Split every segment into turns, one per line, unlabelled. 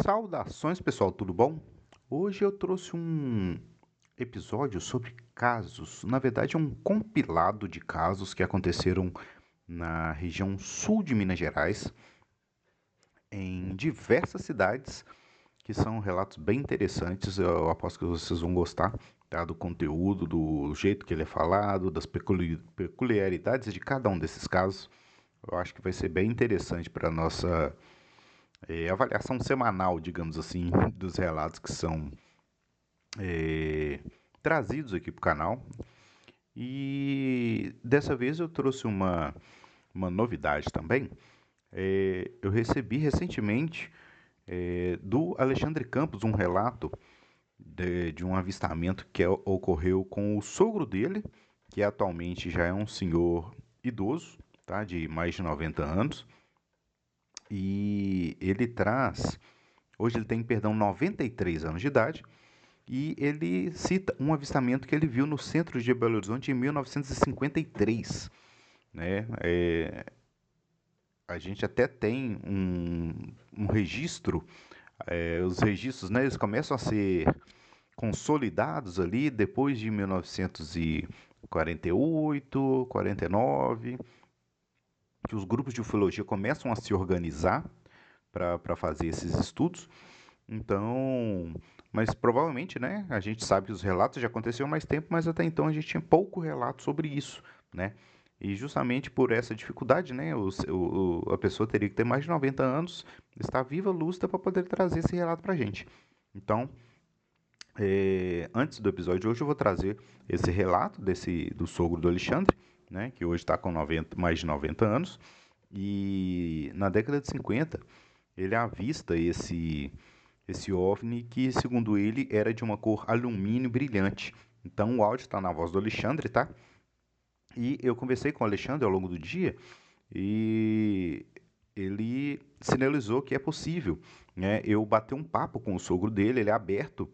Saudações, pessoal, tudo bom? Hoje eu trouxe um episódio sobre casos, na verdade é um compilado de casos que aconteceram na região sul de Minas Gerais, em diversas cidades, que são relatos bem interessantes. Eu aposto que vocês vão gostar, tá? Do conteúdo, do jeito que ele é falado, das peculiaridades de cada um desses casos. Eu acho que vai ser bem interessante para a nossa avaliação semanal, digamos assim, dos relatos que são trazidos aqui para o canal. E dessa vez eu trouxe uma novidade também. Eu recebi recentemente do Alexandre Campos um relato de um avistamento que ocorreu com o sogro dele, que atualmente já é um senhor idoso, tá, de mais de 90 anos. E ele traz, hoje ele tem, perdão, 93 anos de idade, e ele cita um avistamento que ele viu no centro de Belo Horizonte em 1953, né? A gente até tem um registro, os registros, né, eles começam a ser consolidados ali depois de 1948, 49, que os grupos de ufologia começam a se organizar para fazer esses estudos. Então, mas provavelmente, né, a gente sabe que os relatos já aconteceram há mais tempo, mas até então a gente tinha pouco relato sobre isso, né? E justamente por essa dificuldade, né, a pessoa teria que ter mais de 90 anos, estar viva, lúcida, para poder trazer esse relato para a gente. Então, antes do episódio de hoje, eu vou trazer esse relato do sogro do Alexandre, né, que hoje está com mais de 90 anos, e na década de 50 ele avista esse OVNI que, segundo ele, era de uma cor alumínio brilhante. Então o áudio está na voz do Alexandre, tá? E eu conversei com o Alexandre ao longo do dia e ele sinalizou que é possível, né? Eu bater um papo com o sogro dele, ele é aberto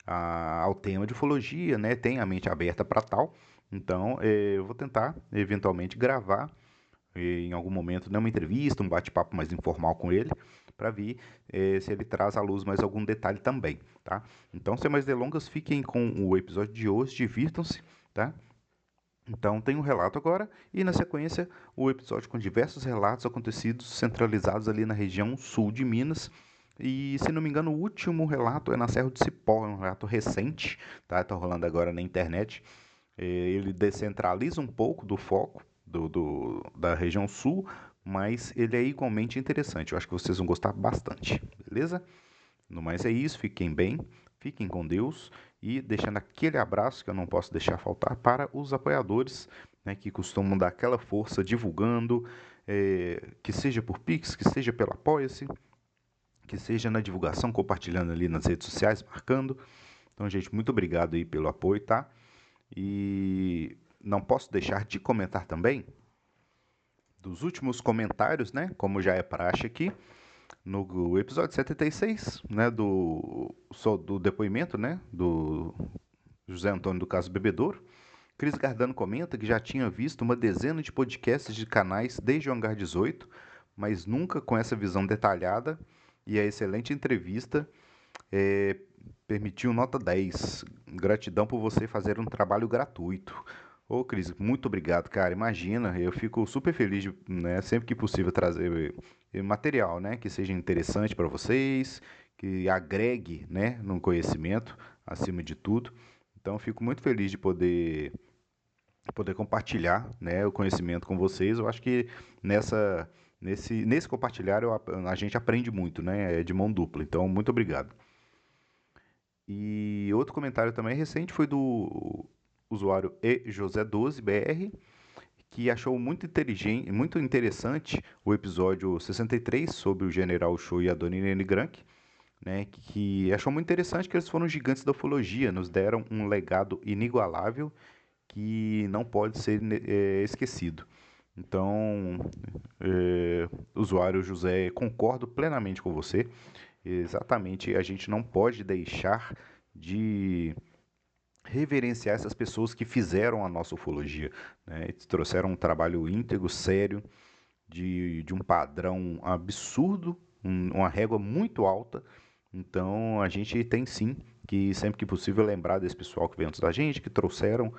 ao tema de ufologia, né? Tem a mente aberta para tal. Então eu vou tentar eventualmente gravar em algum momento, né, uma entrevista, um bate-papo mais informal com ele, para ver se ele traz à luz mais algum detalhe também, tá? Então, sem mais delongas, fiquem com o episódio de hoje, divirtam-se, tá? Então, tem um relato agora e, na sequência, o episódio com diversos relatos acontecidos centralizados ali na região sul de Minas. E, se não me engano, o último relato é na Serra do Cipó, é um relato recente, tá? Tá rolando agora na internet. Ele descentraliza um pouco do foco da região sul, mas ele é igualmente interessante. Eu acho que vocês vão gostar bastante, beleza? No mais é isso, fiquem bem, fiquem com Deus e deixando aquele abraço que eu não posso deixar faltar para os apoiadores, né, que costumam dar aquela força divulgando, que seja por Pix, que seja pelo Apoia-se, que seja na divulgação, compartilhando ali nas redes sociais, marcando. Então, gente, muito obrigado aí pelo apoio, tá? E não posso deixar de comentar também dos últimos comentários, né? Como já é praxe aqui, no episódio 76, né? Do depoimento, né? Do José Antônio do Caso Bebedouro. Cris Gardano comenta que já tinha visto uma dezena de podcasts de canais desde o Hangar 18, mas nunca com essa visão detalhada, e a excelente entrevista é, permitiu nota 10. Gratidão por você fazer um trabalho gratuito. Ô, Cris, muito obrigado, cara. Imagina, eu fico super feliz de, né, sempre que possível trazer material, né, que seja interessante para vocês, que agregue, né, no conhecimento, acima de tudo. Então, eu fico muito feliz de poder compartilhar, né, o conhecimento com vocês. Eu acho que nesse compartilhar a gente aprende muito, né, é de mão dupla. Então, muito obrigado. E outro comentário também recente foi do usuário eJosé12BR, que achou muito inteligente, muito interessante o episódio 63 sobre o General Cho e a Dona Irene Grank, né, que achou muito interessante que eles foram gigantes da ufologia, nos deram um legado inigualável que não pode ser esquecido. Então, usuário José, concordo plenamente com você. Exatamente, a gente não pode deixar de reverenciar essas pessoas que fizeram a nossa ufologia, né? Eles trouxeram um trabalho íntegro, sério, de um padrão absurdo, uma régua muito alta. Então, a gente tem sim que, sempre que possível, lembrar desse pessoal que veio antes da gente, que trouxeram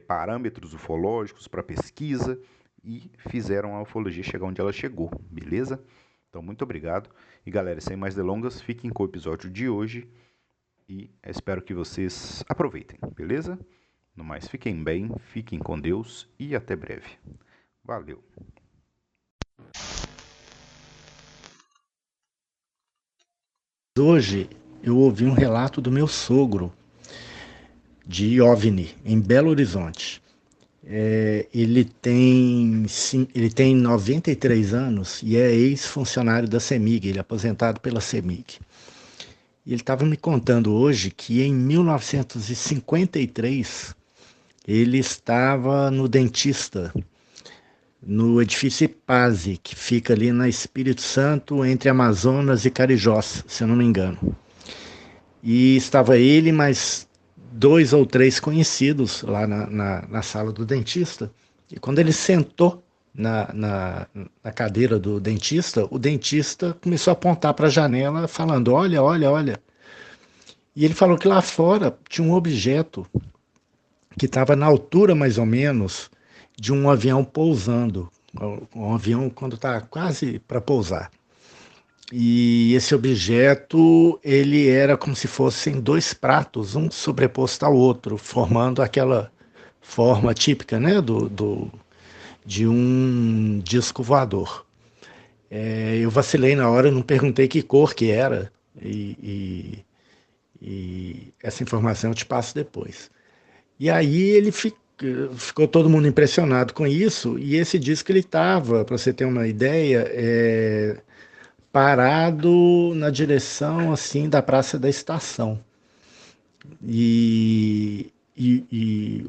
parâmetros ufológicos para pesquisa e fizeram a ufologia chegar onde ela chegou, beleza? Então, muito obrigado. E galera, sem mais delongas, fiquem com o episódio de hoje e espero que vocês aproveitem, beleza? No mais, fiquem bem, fiquem com Deus e até breve. Valeu!
Hoje eu ouvi um relato do meu sogro de OVNI, em Belo Horizonte. Ele tem 93 anos e é ex-funcionário da CEMIG, ele é aposentado pela CEMIG. E ele estava me contando hoje que em 1953 ele estava no dentista, no edifício Ipase, que fica ali na Espírito Santo, entre Amazonas e Carijós, se eu não me engano. E estava ele mais 2 ou 3 conhecidos lá na sala do dentista. E quando ele sentou na cadeira do dentista, o dentista começou a apontar para a janela, falando: olha, olha, olha. E ele falou que lá fora tinha um objeto que estava na altura, mais ou menos, de um avião pousando. Um avião quando está quase para pousar. E esse objeto, ele era como se fossem 2 pratos, um sobreposto ao outro, formando aquela forma típica, né, de um disco voador. Eu vacilei na hora, não perguntei que cor que era, e essa informação eu te passo depois. E aí ficou todo mundo impressionado com isso, e esse disco ele estava, para você ter uma ideia, parado na direção assim da Praça da Estação. E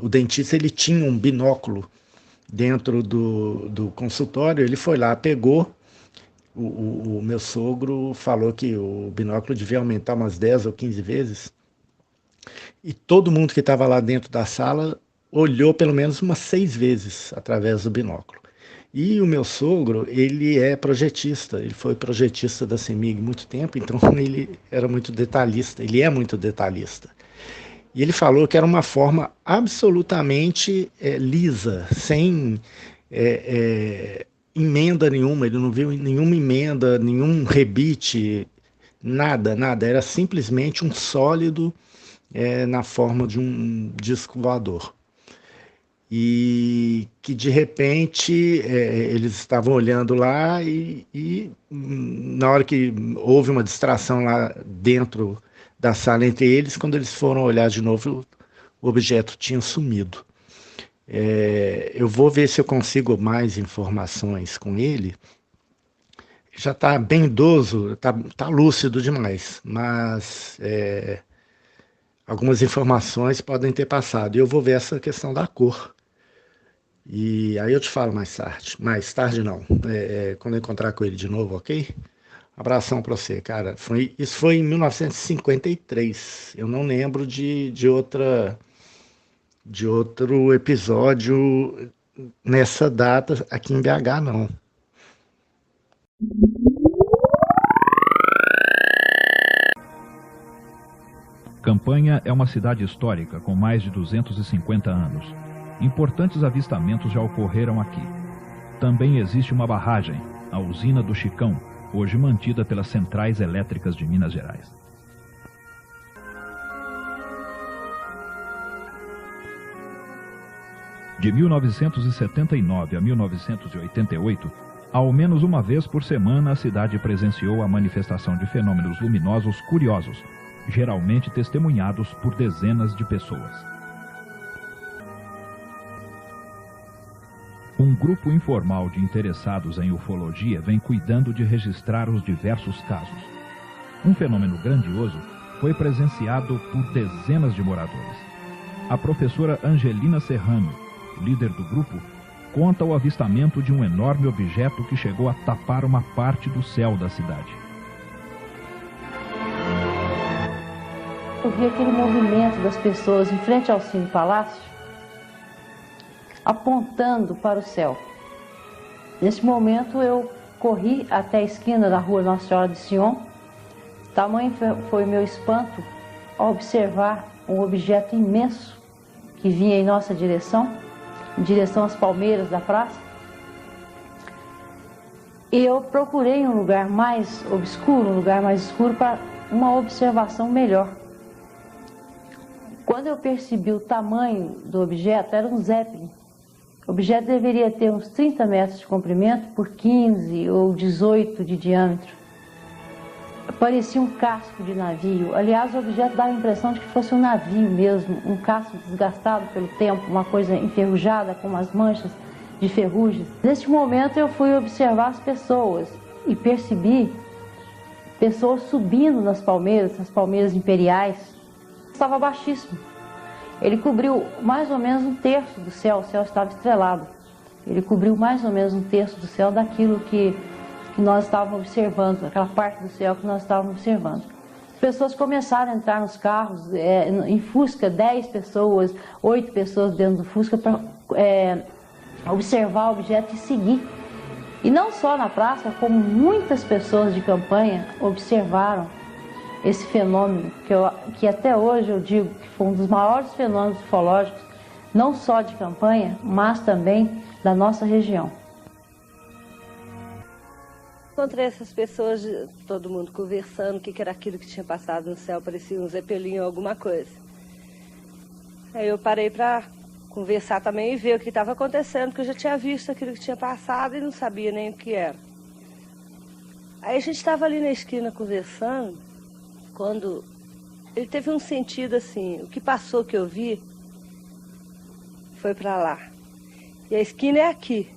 o dentista ele tinha um binóculo dentro do consultório, ele foi lá, pegou. O meu sogro falou que o binóculo devia aumentar umas 10 ou 15 vezes. E todo mundo que estava lá dentro da sala olhou pelo menos umas 6 vezes através do binóculo. E o meu sogro, ele é projetista, ele foi projetista da CEMIG muito tempo, então ele era muito detalhista, ele é muito detalhista. E ele falou que era uma forma absolutamente lisa, sem emenda nenhuma, ele não viu nenhuma emenda, nenhum rebite, nada, nada, era simplesmente um sólido na forma de um disco voador. E que de repente eles estavam olhando lá e na hora que houve uma distração lá dentro da sala entre eles, quando eles foram olhar de novo, o objeto tinha sumido. Eu vou ver se eu consigo mais informações com ele. Já está bem idoso, tá lúcido demais, mas algumas informações podem ter passado. E eu vou ver essa questão da cor. E aí eu te falo mais tarde. Mais tarde não. Quando eu encontrar com ele de novo, ok? Abração pra você, cara. Isso foi em 1953. Eu não lembro de outro episódio nessa data aqui em BH, não.
Campanha é uma cidade histórica com mais de 250 anos. Importantes avistamentos já ocorreram aqui. Também existe uma barragem, a usina do Chicão, hoje mantida pelas Centrais Elétricas de Minas Gerais. De 1979 a 1988, ao menos uma vez por semana a cidade presenciou a manifestação de fenômenos luminosos curiosos, geralmente testemunhados por dezenas de pessoas. Um grupo informal de interessados em ufologia vem cuidando de registrar os diversos casos. Um fenômeno grandioso foi presenciado por dezenas de moradores. A professora Angelina Serrano, líder do grupo, conta o avistamento de um enorme objeto que chegou a tapar uma parte do céu da cidade.
Eu vi aquele movimento das pessoas em frente ao Cine Palácio, apontando para o céu. Nesse momento eu corri até a esquina da rua Nossa Senhora de Sion. Tamanho foi o meu espanto ao observar um objeto imenso que vinha em nossa direção, em direção às palmeiras da praça. E eu procurei um lugar mais obscuro, um lugar mais escuro para uma observação melhor. Quando eu percebi o tamanho do objeto, era um Zeppelin. O objeto deveria ter uns 30 metros de comprimento por 15 ou 18 de diâmetro. Parecia um casco de navio. Aliás, o objeto dava a impressão de que fosse um navio mesmo, um casco desgastado pelo tempo, uma coisa enferrujada com umas manchas de ferrugem. Neste momento eu fui observar as pessoas e percebi pessoas subindo nas palmeiras imperiais. Estava baixíssimo. Ele cobriu mais ou menos um terço do céu, o céu estava estrelado. Ele cobriu mais ou menos um terço do céu daquilo que nós estávamos observando, aquela parte do céu que nós estávamos observando. As pessoas começaram a entrar nos carros, em Fusca, 10 pessoas, 8 pessoas dentro do Fusca para observar o objeto e seguir. E não só na praça, como muitas pessoas de campanha observaram esse fenômeno, que até hoje eu digo que foi um dos maiores fenômenos ufológicos, não só de campanha, mas também da nossa região.
Encontrei essas pessoas, todo mundo conversando, o que era aquilo que tinha passado no céu, parecia um zeppelin ou alguma coisa. Aí eu parei para conversar também e ver o que estava acontecendo, porque eu já tinha visto aquilo que tinha passado e não sabia nem o que era. Aí a gente estava ali na esquina conversando, quando ele teve um sentido assim, o que passou que eu vi foi para lá. E a esquina é aqui,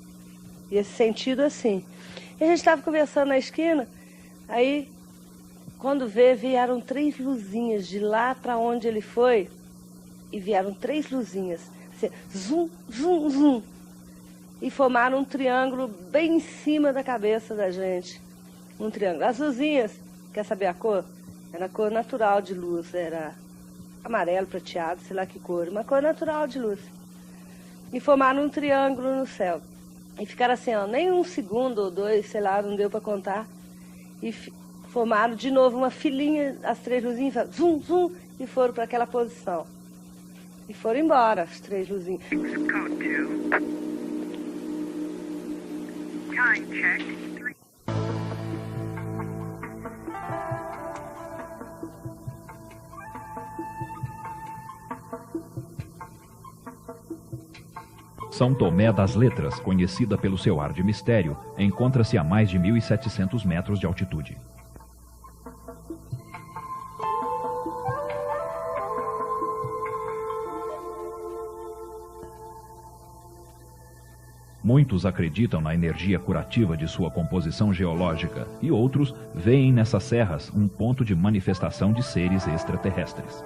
e esse sentido assim. E a gente estava conversando na esquina, aí quando vieram 3 luzinhas de lá para onde ele foi, e vieram 3 luzinhas, assim, zum, zum, zum, e formaram um triângulo bem em cima da cabeça da gente. Um triângulo. As luzinhas, quer saber a cor? Era a cor natural de luz, era amarelo, prateado, sei lá que cor, uma cor natural de luz. E formaram um triângulo no céu. E ficaram assim, ó, nem 1 segundo ou 2, sei lá, não deu para contar. E formaram de novo uma filinha, as 3 luzinhas, zum, zum, e foram para aquela posição. E foram embora, as 3 luzinhas. Time check.
São Tomé das Letras, conhecida pelo seu ar de mistério, encontra-se a mais de 1.700 metros de altitude. Muitos acreditam na energia curativa de sua composição geológica e outros veem nessas serras um ponto de manifestação de seres extraterrestres.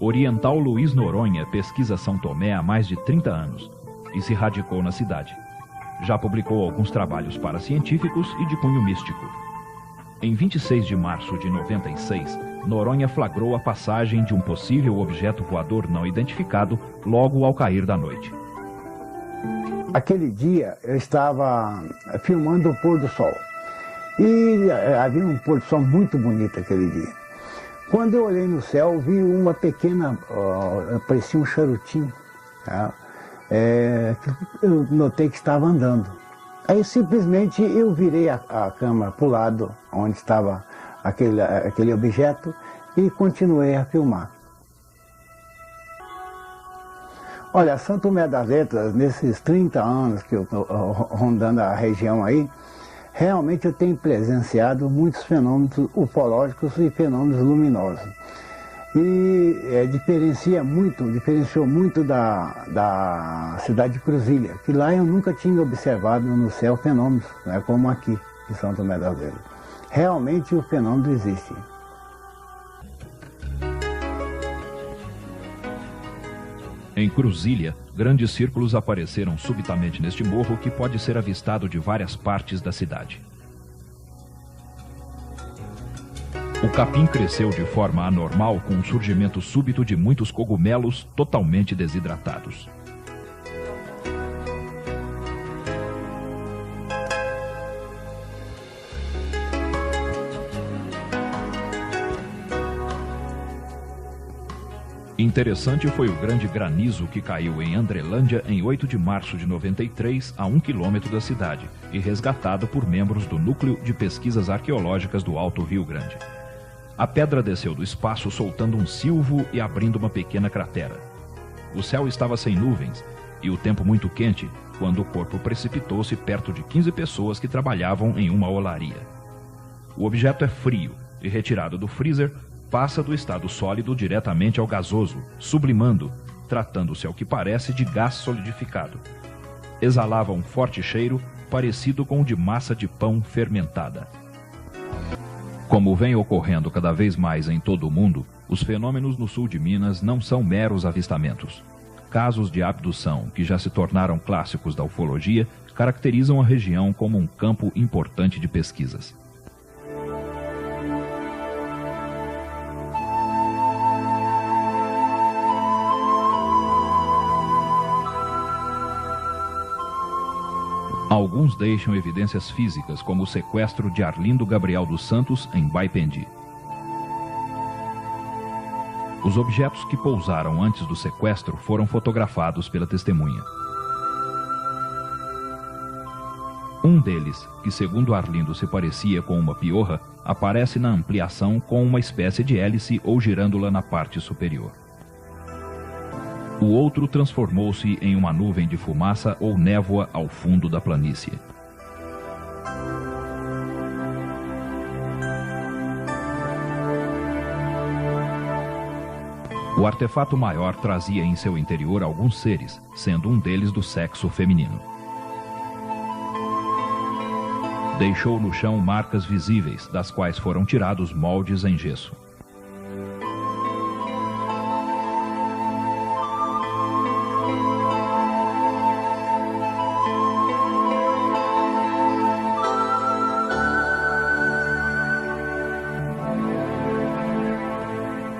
Oriental Luiz Noronha pesquisa São Tomé há mais de 30 anos e se radicou na cidade. Já publicou alguns trabalhos paracientíficos e de cunho místico. Em 26 de março de 96, Noronha flagrou a passagem de um possível objeto voador não identificado logo ao cair da noite.
Aquele dia eu estava filmando o pôr do sol. E havia um pôr do sol muito bonito aquele dia. Quando eu olhei no céu, vi uma pequena, parecia um charutinho, tá? Eu notei que estava andando. Aí simplesmente eu virei a câmera para o lado onde estava aquele objeto e continuei a filmar. Olha, São Tomé das Letras, nesses 30 anos que eu estou rondando a região aí, realmente eu tenho presenciado muitos fenômenos ufológicos e fenômenos luminosos. E diferenciou muito da cidade de Cruzília, que lá eu nunca tinha observado no céu fenômenos, né, como aqui em São Tomé das Letras. Realmente o fenômeno existe.
Em Cruzília, grandes círculos apareceram subitamente neste morro que pode ser avistado de várias partes da cidade. O capim cresceu de forma anormal com o surgimento súbito de muitos cogumelos totalmente desidratados. Interessante foi o grande granizo que caiu em Andrelândia em 8 de março de 93, a 1 quilômetro da cidade, e resgatado por membros do Núcleo de Pesquisas Arqueológicas do Alto Rio Grande. A pedra desceu do espaço soltando um silvo e abrindo uma pequena cratera. O céu estava sem nuvens e o tempo muito quente, quando o corpo precipitou-se perto de 15 pessoas que trabalhavam em uma olaria. O objeto é frio e, retirado do freezer, passa do estado sólido diretamente ao gasoso, sublimando, tratando-se ao que parece de gás solidificado. Exalava um forte cheiro parecido com o de massa de pão fermentada. Como vem ocorrendo cada vez mais em todo o mundo, os fenômenos no sul de Minas não são meros avistamentos. Casos de abdução, que já se tornaram clássicos da ufologia, caracterizam a região como um campo importante de pesquisas. Alguns deixam evidências físicas, como o sequestro de Arlindo Gabriel dos Santos, em Baipendi. Os objetos que pousaram antes do sequestro foram fotografados pela testemunha. Um deles, que segundo Arlindo se parecia com uma piorra, aparece na ampliação com uma espécie de hélice ou girândola na parte superior. O outro transformou-se em uma nuvem de fumaça ou névoa ao fundo da planície. O artefato maior trazia em seu interior alguns seres, sendo um deles do sexo feminino. Deixou no chão marcas visíveis, das quais foram tirados moldes em gesso.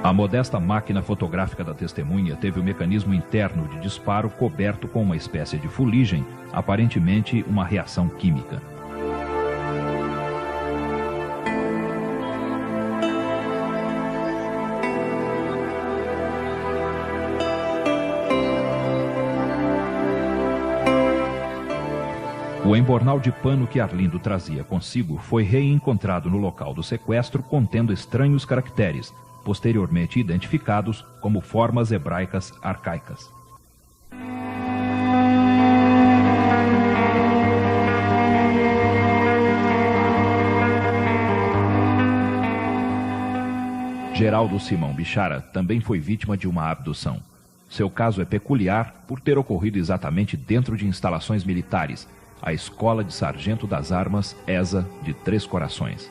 A modesta máquina fotográfica da testemunha teve o mecanismo interno de disparo coberto com uma espécie de fuligem, aparentemente uma reação química. O embornal de pano que Arlindo trazia consigo foi reencontrado no local do sequestro, contendo estranhos caracteres, posteriormente identificados como formas hebraicas arcaicas. Geraldo Simão Bichara também foi vítima de uma abdução. Seu caso é peculiar por ter ocorrido exatamente dentro de instalações militares, a Escola de Sargento das Armas, ESA, de Três Corações.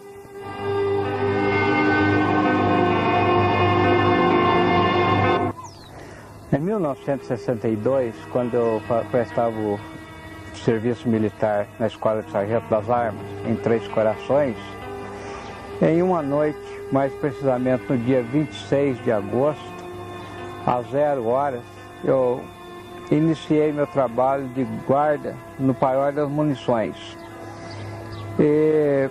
Em 1962, quando eu prestava o serviço militar na Escola de Sargento das Armas, em Três Corações, em uma noite, mais precisamente no dia 26 de agosto, às 0 horas, eu iniciei meu trabalho de guarda no Paiol das Munições. E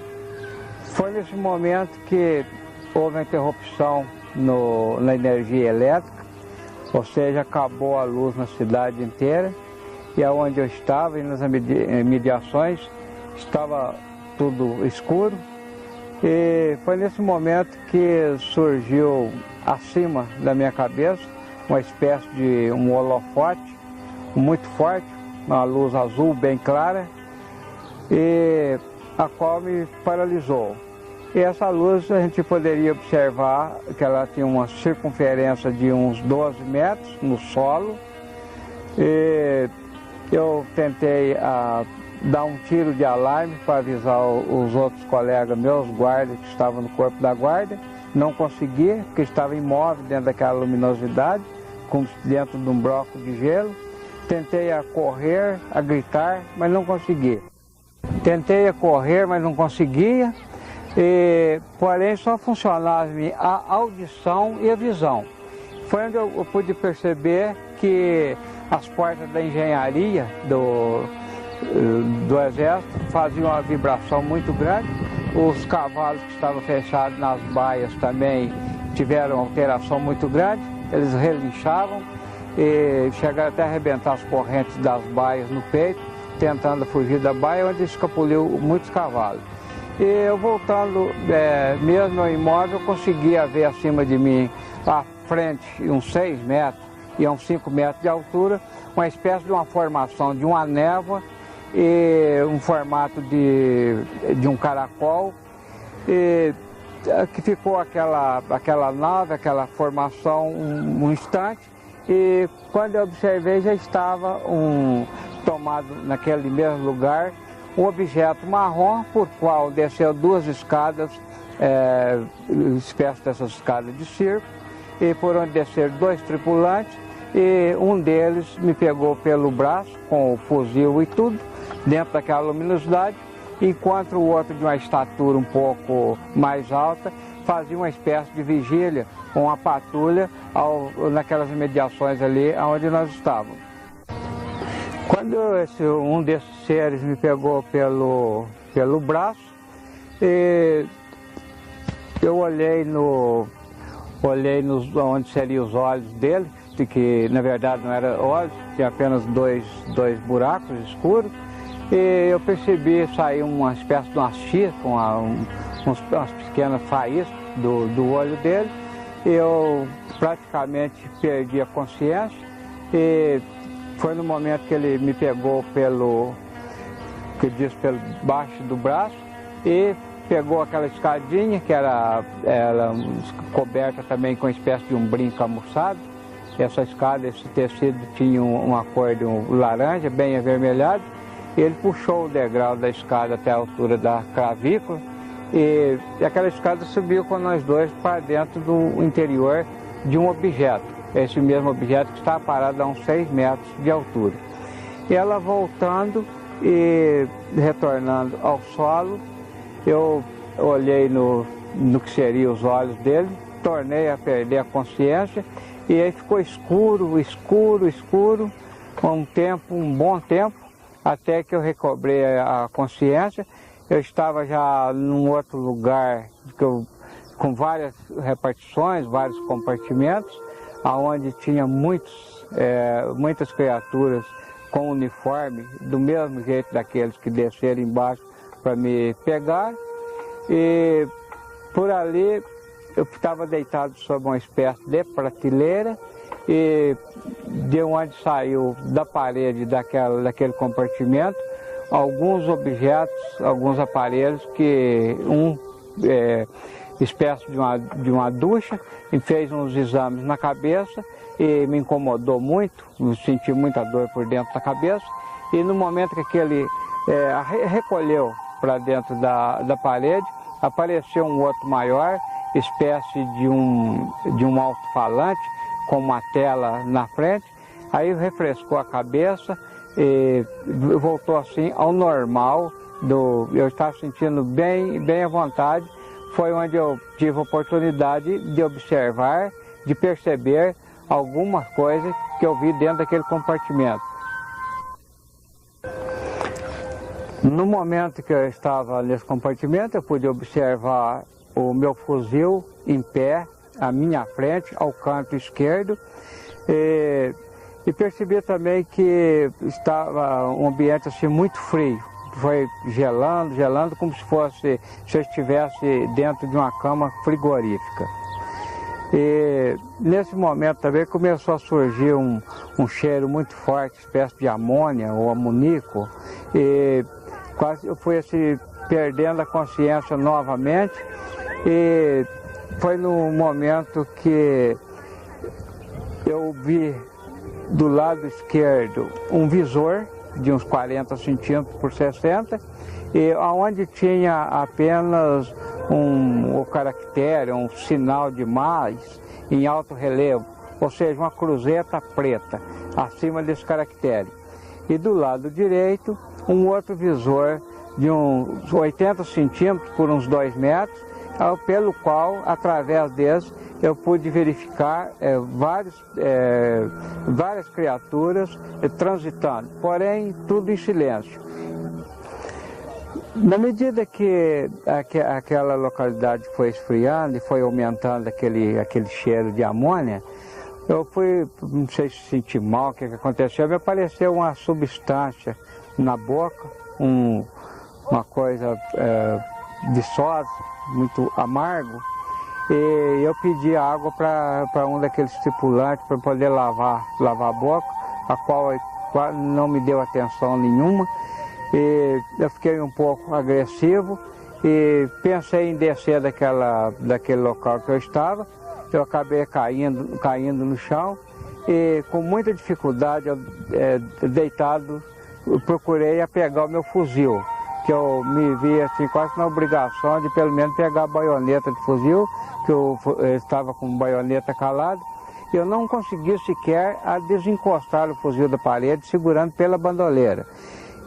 foi nesse momento que houve uma interrupção na energia elétrica, ou seja, acabou a luz na cidade inteira, e aonde eu estava, e nas imediações, estava tudo escuro. E foi nesse momento que surgiu acima da minha cabeça uma espécie de um holofote muito forte, uma luz azul bem clara, e a qual me paralisou. E essa luz a gente poderia observar que ela tinha uma circunferência de uns 12 metros no solo. E eu tentei dar um tiro de alarme para avisar os outros colegas meus, guardas que estavam no corpo da guarda. Não consegui, porque estava imóvel dentro daquela luminosidade, como dentro de um bloco de gelo. Tentei a correr, a gritar, mas não consegui. Tentei a correr, mas não conseguia. Porém, só funcionava a audição e a visão. Foi onde eu pude perceber que as portas da engenharia do Exército faziam uma vibração muito grande. Os cavalos que estavam fechados nas baias também tiveram alteração muito grande. Eles relinchavam e chegaram até a arrebentar as correntes das baias no peito, tentando fugir da baia, onde escapuliu muitos cavalos. E eu voltando, mesmo imóvel, eu conseguia ver acima de mim, à frente, uns 6 metros e uns 5 metros de altura, uma espécie de uma formação de uma névoa e um formato de um caracol, e que ficou aquela nave, aquela formação um instante, e quando eu observei já estava tomado naquele mesmo lugar um objeto marrom, por qual desceu 2 escadas, espécie dessas escadas de circo, e por onde desceram 2 tripulantes, e um deles me pegou pelo braço, com o fuzil e tudo, dentro daquela luminosidade, enquanto o outro, de uma estatura um pouco mais alta, fazia uma espécie de vigília com a patrulha naquelas imediações ali onde nós estávamos. Quando um desses seres me pegou pelo braço, eu olhei onde seriam os olhos dele, que na verdade não eram olhos, tinha apenas dois buracos escuros, e eu percebi sair uma espécie de uma chispa, umas pequenas faíscas do olho dele. Eu praticamente perdi a consciência, e foi no momento que ele me pegou pelo baixo do braço e pegou aquela escadinha que era coberta também com uma espécie de um brinco camuflado. Essa escada, esse tecido tinha uma cor de laranja, bem avermelhado. Ele puxou o degrau da escada até a altura da clavícula, e aquela escada subiu com nós dois para dentro do interior de um objeto. Esse mesmo objeto que estava parado a uns 6 metros de altura. E ela voltando e retornando ao solo, eu olhei no que seriam os olhos dele, tornei a perder a consciência, e aí ficou escuro, um bom tempo, até que eu recobrei a consciência. Eu estava já num outro lugar, com várias repartições, vários compartimentos, onde tinha muitas criaturas com uniforme, do mesmo jeito daqueles que desceram embaixo para me pegar. E por ali eu estava deitado sobre uma espécie de prateleira, e de onde saiu da parede daquele compartimento alguns objetos, alguns aparelhos, que espécie de uma ducha, e fez uns exames na cabeça e me incomodou muito, senti muita dor por dentro da cabeça, e no momento que ele recolheu para dentro da parede, apareceu um outro maior, espécie de um alto-falante, com uma tela na frente, aí refrescou a cabeça e voltou assim ao normal, eu estava sentindo bem à vontade. Foi onde eu tive a oportunidade de observar, de perceber algumas coisas que eu vi dentro daquele compartimento. No momento que eu estava nesse compartimento, eu pude observar o meu fuzil em pé, à minha frente, ao canto esquerdo, e percebi também que estava um ambiente assim muito frio. Foi gelando, como se eu estivesse dentro de uma cama frigorífica. E nesse momento também começou a surgir um cheiro muito forte, espécie de amônia ou amoníaco, e quase eu fui assim, perdendo a consciência novamente, e foi no momento que eu vi do lado esquerdo um visor de uns 40 centímetros por 60, e onde tinha apenas um caractere, um sinal de mais em alto relevo, ou seja, uma cruzeta preta acima desse caractere. E do lado direito, um outro visor de uns 80 centímetros por uns 2 metros, pelo qual, através deles, eu pude verificar várias criaturas transitando, porém tudo em silêncio. Na medida que aquela localidade foi esfriando e foi aumentando aquele cheiro de amônia, eu fui, não sei se senti mal, o que aconteceu, me apareceu uma substância na boca, uma coisa viçosa, muito amargo, e eu pedi água para um daqueles tripulantes para poder lavar a boca, a qual não me deu atenção nenhuma, e eu fiquei um pouco agressivo e pensei em descer daquele local que eu estava. Eu acabei caindo no chão e com muita dificuldade, deitado, eu procurei pegar o meu fuzil, que eu me vi assim, quase na obrigação de pelo menos pegar a baioneta de fuzil, que eu estava com a baioneta calada, e eu não consegui sequer desencostar o fuzil da parede, segurando pela bandoleira.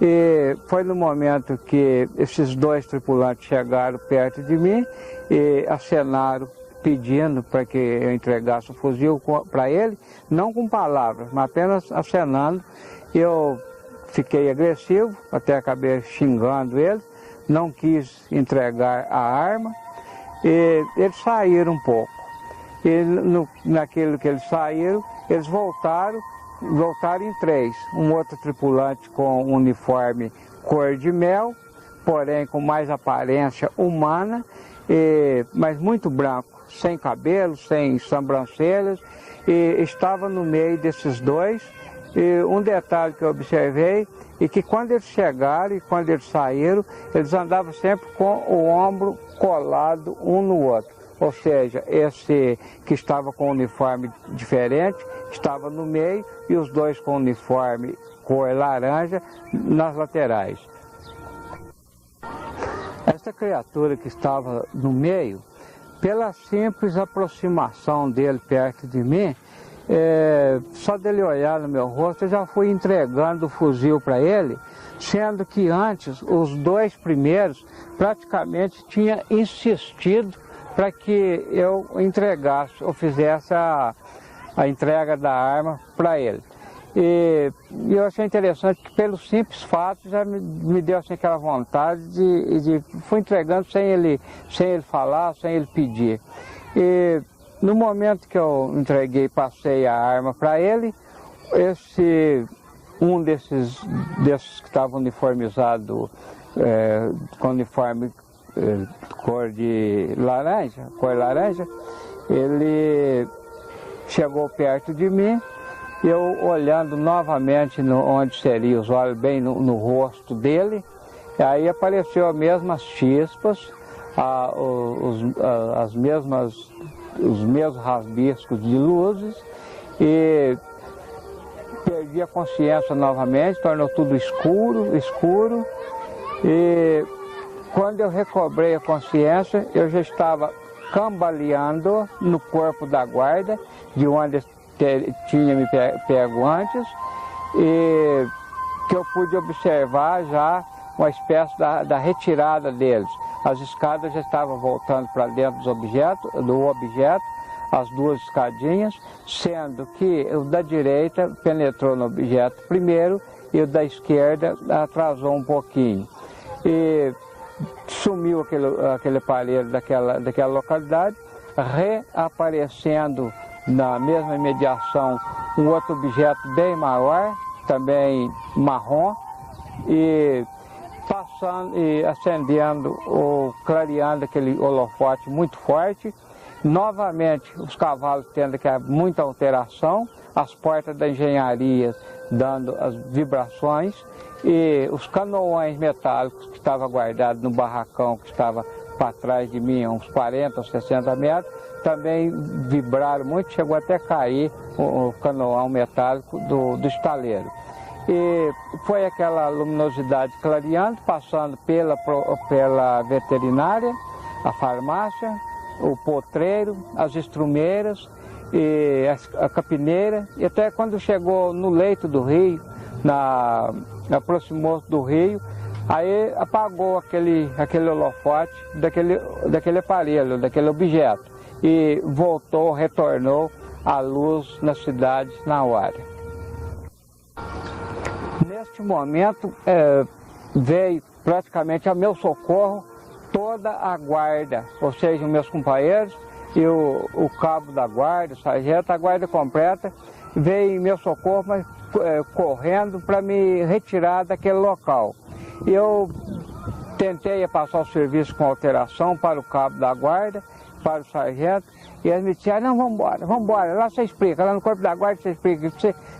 E foi no momento que esses 2 tripulantes chegaram perto de mim e acenaram, pedindo para que eu entregasse o fuzil para ele, não com palavras, mas apenas acenando. Eu fiquei agressivo, até acabei xingando ele, não quis entregar a arma, e eles saíram um pouco. E naquilo que eles saíram, eles voltaram em 3. Um outro tripulante com um uniforme cor de mel, porém com mais aparência humana, mas muito branco, sem cabelo, sem sobrancelhas, e estava no meio desses 2. E um detalhe que eu observei é que quando eles chegaram e quando eles saíram, eles andavam sempre com o ombro colado um no outro. Ou seja, esse que estava com um uniforme diferente estava no meio e os 2 com uniforme cor laranja nas laterais. Essa criatura que estava no meio, pela simples aproximação dele perto de mim, só dele olhar no meu rosto, eu já fui entregando o fuzil para ele, sendo que antes, os 2 primeiros praticamente tinham insistido para que eu entregasse ou fizesse a entrega da arma para ele. E eu achei interessante que pelo simples fato já me deu assim, aquela vontade de fui entregando sem ele falar, sem ele pedir. E no momento que eu entreguei, passei a arma para ele, um desses que estava uniformizado com uniforme cor laranja, ele chegou perto de mim, eu olhando novamente onde seriam os olhos, bem no rosto dele, e aí apareceu as mesmas chispas, os mesmos rasbiscos de luzes, e perdi a consciência novamente, tornou tudo escuro, e quando eu recobrei a consciência, eu já estava cambaleando no corpo da guarda, de onde tinha me pego antes e que eu pude observar já uma espécie da retirada deles. As escadas já estavam voltando para dentro do objeto, as duas escadinhas, sendo que o da direita penetrou no objeto primeiro e o da esquerda atrasou um pouquinho. E sumiu aquele aparelho daquela localidade, reaparecendo na mesma imediação um outro objeto bem maior, também marrom, e passando e acendendo ou clareando aquele holofote muito forte. Novamente os cavalos tendo que haver muita alteração, as portas da engenharia dando as vibrações e os canoões metálicos que estavam guardados no barracão que estava para trás de mim, uns 40 ou 60 metros, também vibraram muito, chegou até a cair o canoão metálico do estaleiro. E foi aquela luminosidade clareando, passando pela veterinária, a farmácia, o potreiro, as estrumeiras, e a capineira, e até quando chegou no leito do rio, aproximou-se do rio, aí apagou aquele holofote daquele aparelho, daquele objeto, e retornou a luz na cidade na hora. Neste momento veio praticamente a meu socorro toda a guarda, ou seja, meus companheiros e o cabo da guarda, o sargento, a guarda completa, veio em meu socorro, mas correndo para me retirar daquele local. Eu tentei passar o serviço com alteração para o cabo da guarda, para o sargento, e eles me disseram, não, vamos embora, lá você explica, lá no corpo da guarda você explica,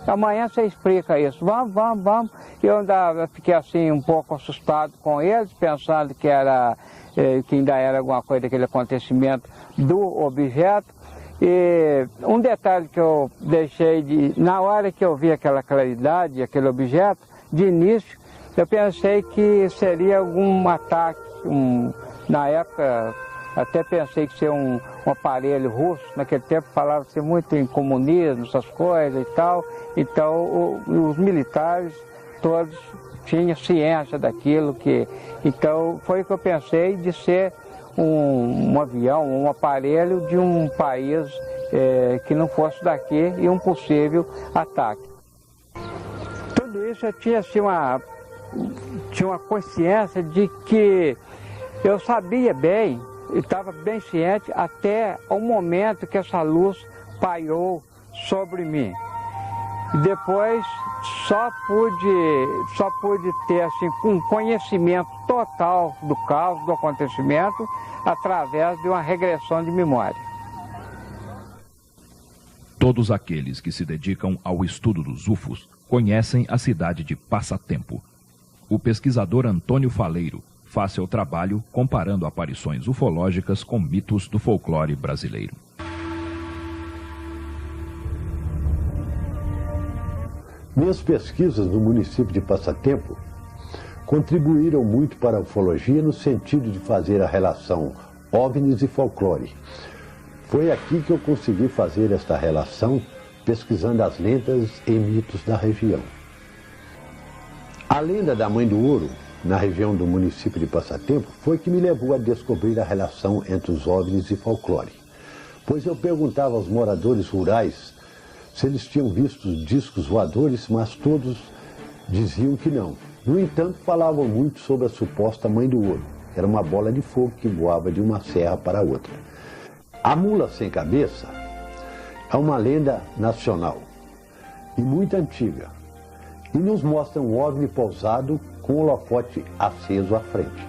amanhã você explica isso, vamos. E eu fiquei assim um pouco assustado com eles, pensando que ainda era alguma coisa daquele acontecimento do objeto. E um detalhe que eu deixei na hora que eu vi aquela claridade, aquele objeto, de início, eu pensei que seria algum ataque, na época até pensei que seria um aparelho russo, naquele tempo falava-se muito em comunismo, essas coisas e tal, então os militares todos tinham ciência daquilo, então foi o que eu pensei de ser um avião, um aparelho de um país que não fosse daqui e um possível ataque. Tudo isso eu tinha assim, uma consciência de que eu sabia bem, estava bem ciente até o momento que essa luz pairou sobre mim. Depois só pude ter assim, um conhecimento total do caos, do acontecimento, através de uma regressão de memória.
Todos aqueles que se dedicam ao estudo dos UFOs conhecem a cidade de Passatempo. O pesquisador Antônio Faleiro faz seu trabalho comparando aparições ufológicas com mitos do folclore brasileiro.
Minhas pesquisas no município de Passatempo contribuíram muito para a ufologia no sentido de fazer a relação OVNIs e folclore. Foi aqui que eu consegui fazer esta relação, pesquisando as lendas e mitos da região. A lenda da Mãe do Ouro, na região do município de Passatempo, foi que me levou a descobrir a relação entre os OVNIs e folclore. Pois eu perguntava aos moradores rurais se eles tinham visto discos voadores, mas todos diziam que não. No entanto, falavam muito sobre a suposta Mãe do Ouro. Era uma bola de fogo que voava de uma serra para outra. A mula sem cabeça é uma lenda nacional e muito antiga. E nos mostra um OVNI pousado com o holofote aceso à frente.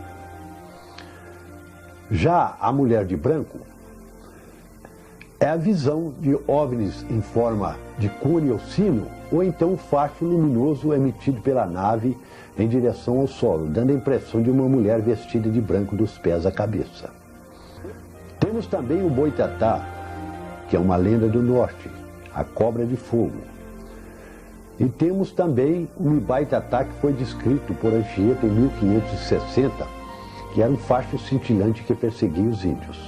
Já a mulher de branco é a visão de OVNIs em forma de cone ou sino, ou então um facho luminoso emitido pela nave em direção ao solo, dando a impressão de uma mulher vestida de branco dos pés à cabeça. Temos também o boitatá, que é uma lenda do norte, a cobra de fogo. E temos também o Mibaitatá, que foi descrito por Anchieta em 1560, que era um facho cintilante que perseguia os índios.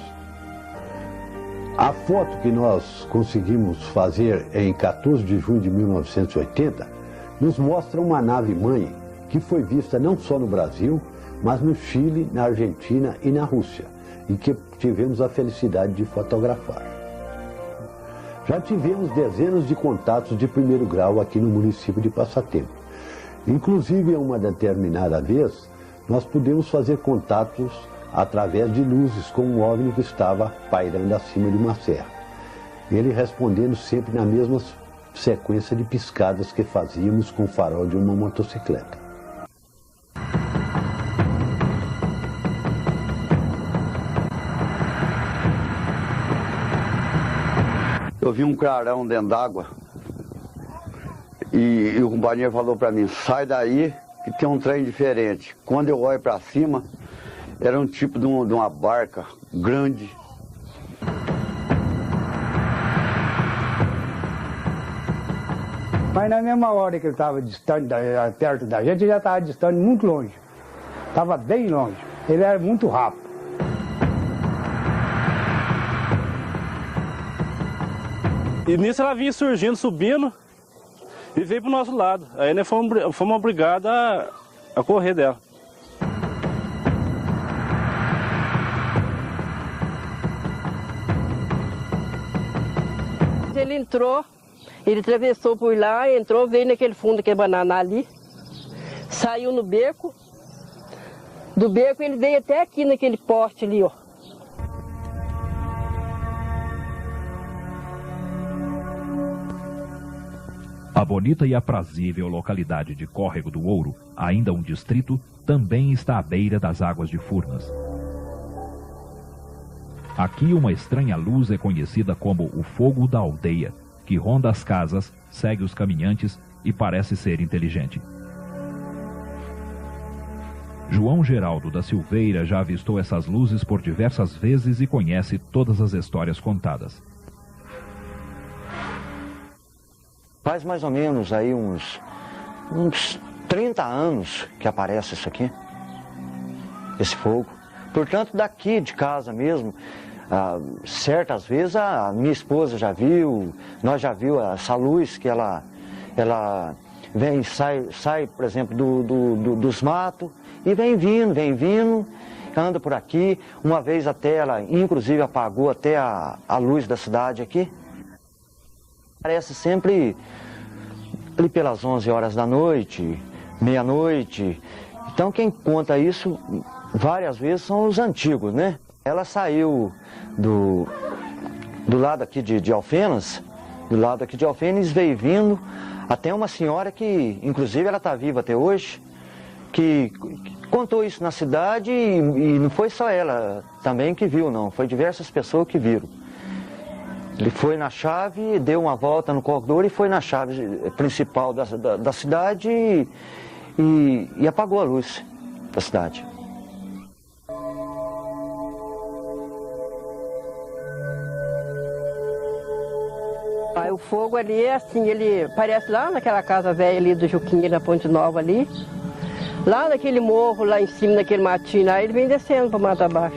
A foto que nós conseguimos fazer em 14 de junho de 1980 nos mostra uma nave-mãe que foi vista não só no Brasil, mas no Chile, na Argentina e na Rússia, e que tivemos a felicidade de fotografar. Já tivemos dezenas de contatos de primeiro grau aqui no município de Passatempo. Inclusive, em uma determinada vez, nós pudemos fazer contatos através de luzes com um OVNI que estava pairando acima de uma serra. Ele respondendo sempre na mesma sequência de piscadas que fazíamos com o farol de uma motocicleta.
Eu vi um clarão dentro d'água e o companheiro falou para mim, sai daí que tem um trem diferente. Quando eu olho para cima, era um tipo de uma barca grande.
Mas na mesma hora que ele estava distante, perto da gente, ele já estava distante muito longe. Estava bem longe. Ele era muito rápido.
E nisso ela vinha surgindo, subindo e veio pro nosso lado. Aí nós fomos obrigados a correr dela.
Ele entrou, ele atravessou por lá, entrou, veio naquele fundo que é banana ali, saiu no beco, do beco ele veio até aqui naquele poste ali, ó.
A bonita e aprazível localidade de Córrego do Ouro, ainda um distrito, também está à beira das águas de Furnas. Aqui uma estranha luz é conhecida como o fogo da aldeia, que ronda as casas, segue os caminhantes e parece ser inteligente. João Geraldo da Silveira já avistou essas luzes por diversas vezes e conhece todas as histórias contadas.
Faz mais ou menos aí uns 30 anos que aparece isso aqui, esse fogo. Portanto, daqui de casa mesmo, certas vezes a minha esposa já viu, nós já viu essa luz que ela vem, sai, por exemplo, dos matos e vem vindo, anda por aqui. Uma vez até ela, inclusive, apagou até a luz da cidade aqui. Aparece sempre ali pelas 11 horas da noite, meia-noite. Então quem conta isso várias vezes são os antigos, né? Ela saiu do lado aqui de Alfenas, veio vindo até uma senhora que, inclusive, ela está viva até hoje, que contou isso na cidade e não foi só ela também que viu, não. Foi diversas pessoas que viram. Ele foi na chave, deu uma volta no corredor e foi na chave principal da cidade e apagou a luz da cidade.
Aí o fogo ali é assim, ele parece lá naquela casa velha ali do Juquinha, na Ponte Nova ali. Lá naquele morro, lá em cima, naquele matinho lá, ele vem descendo para mata abaixo.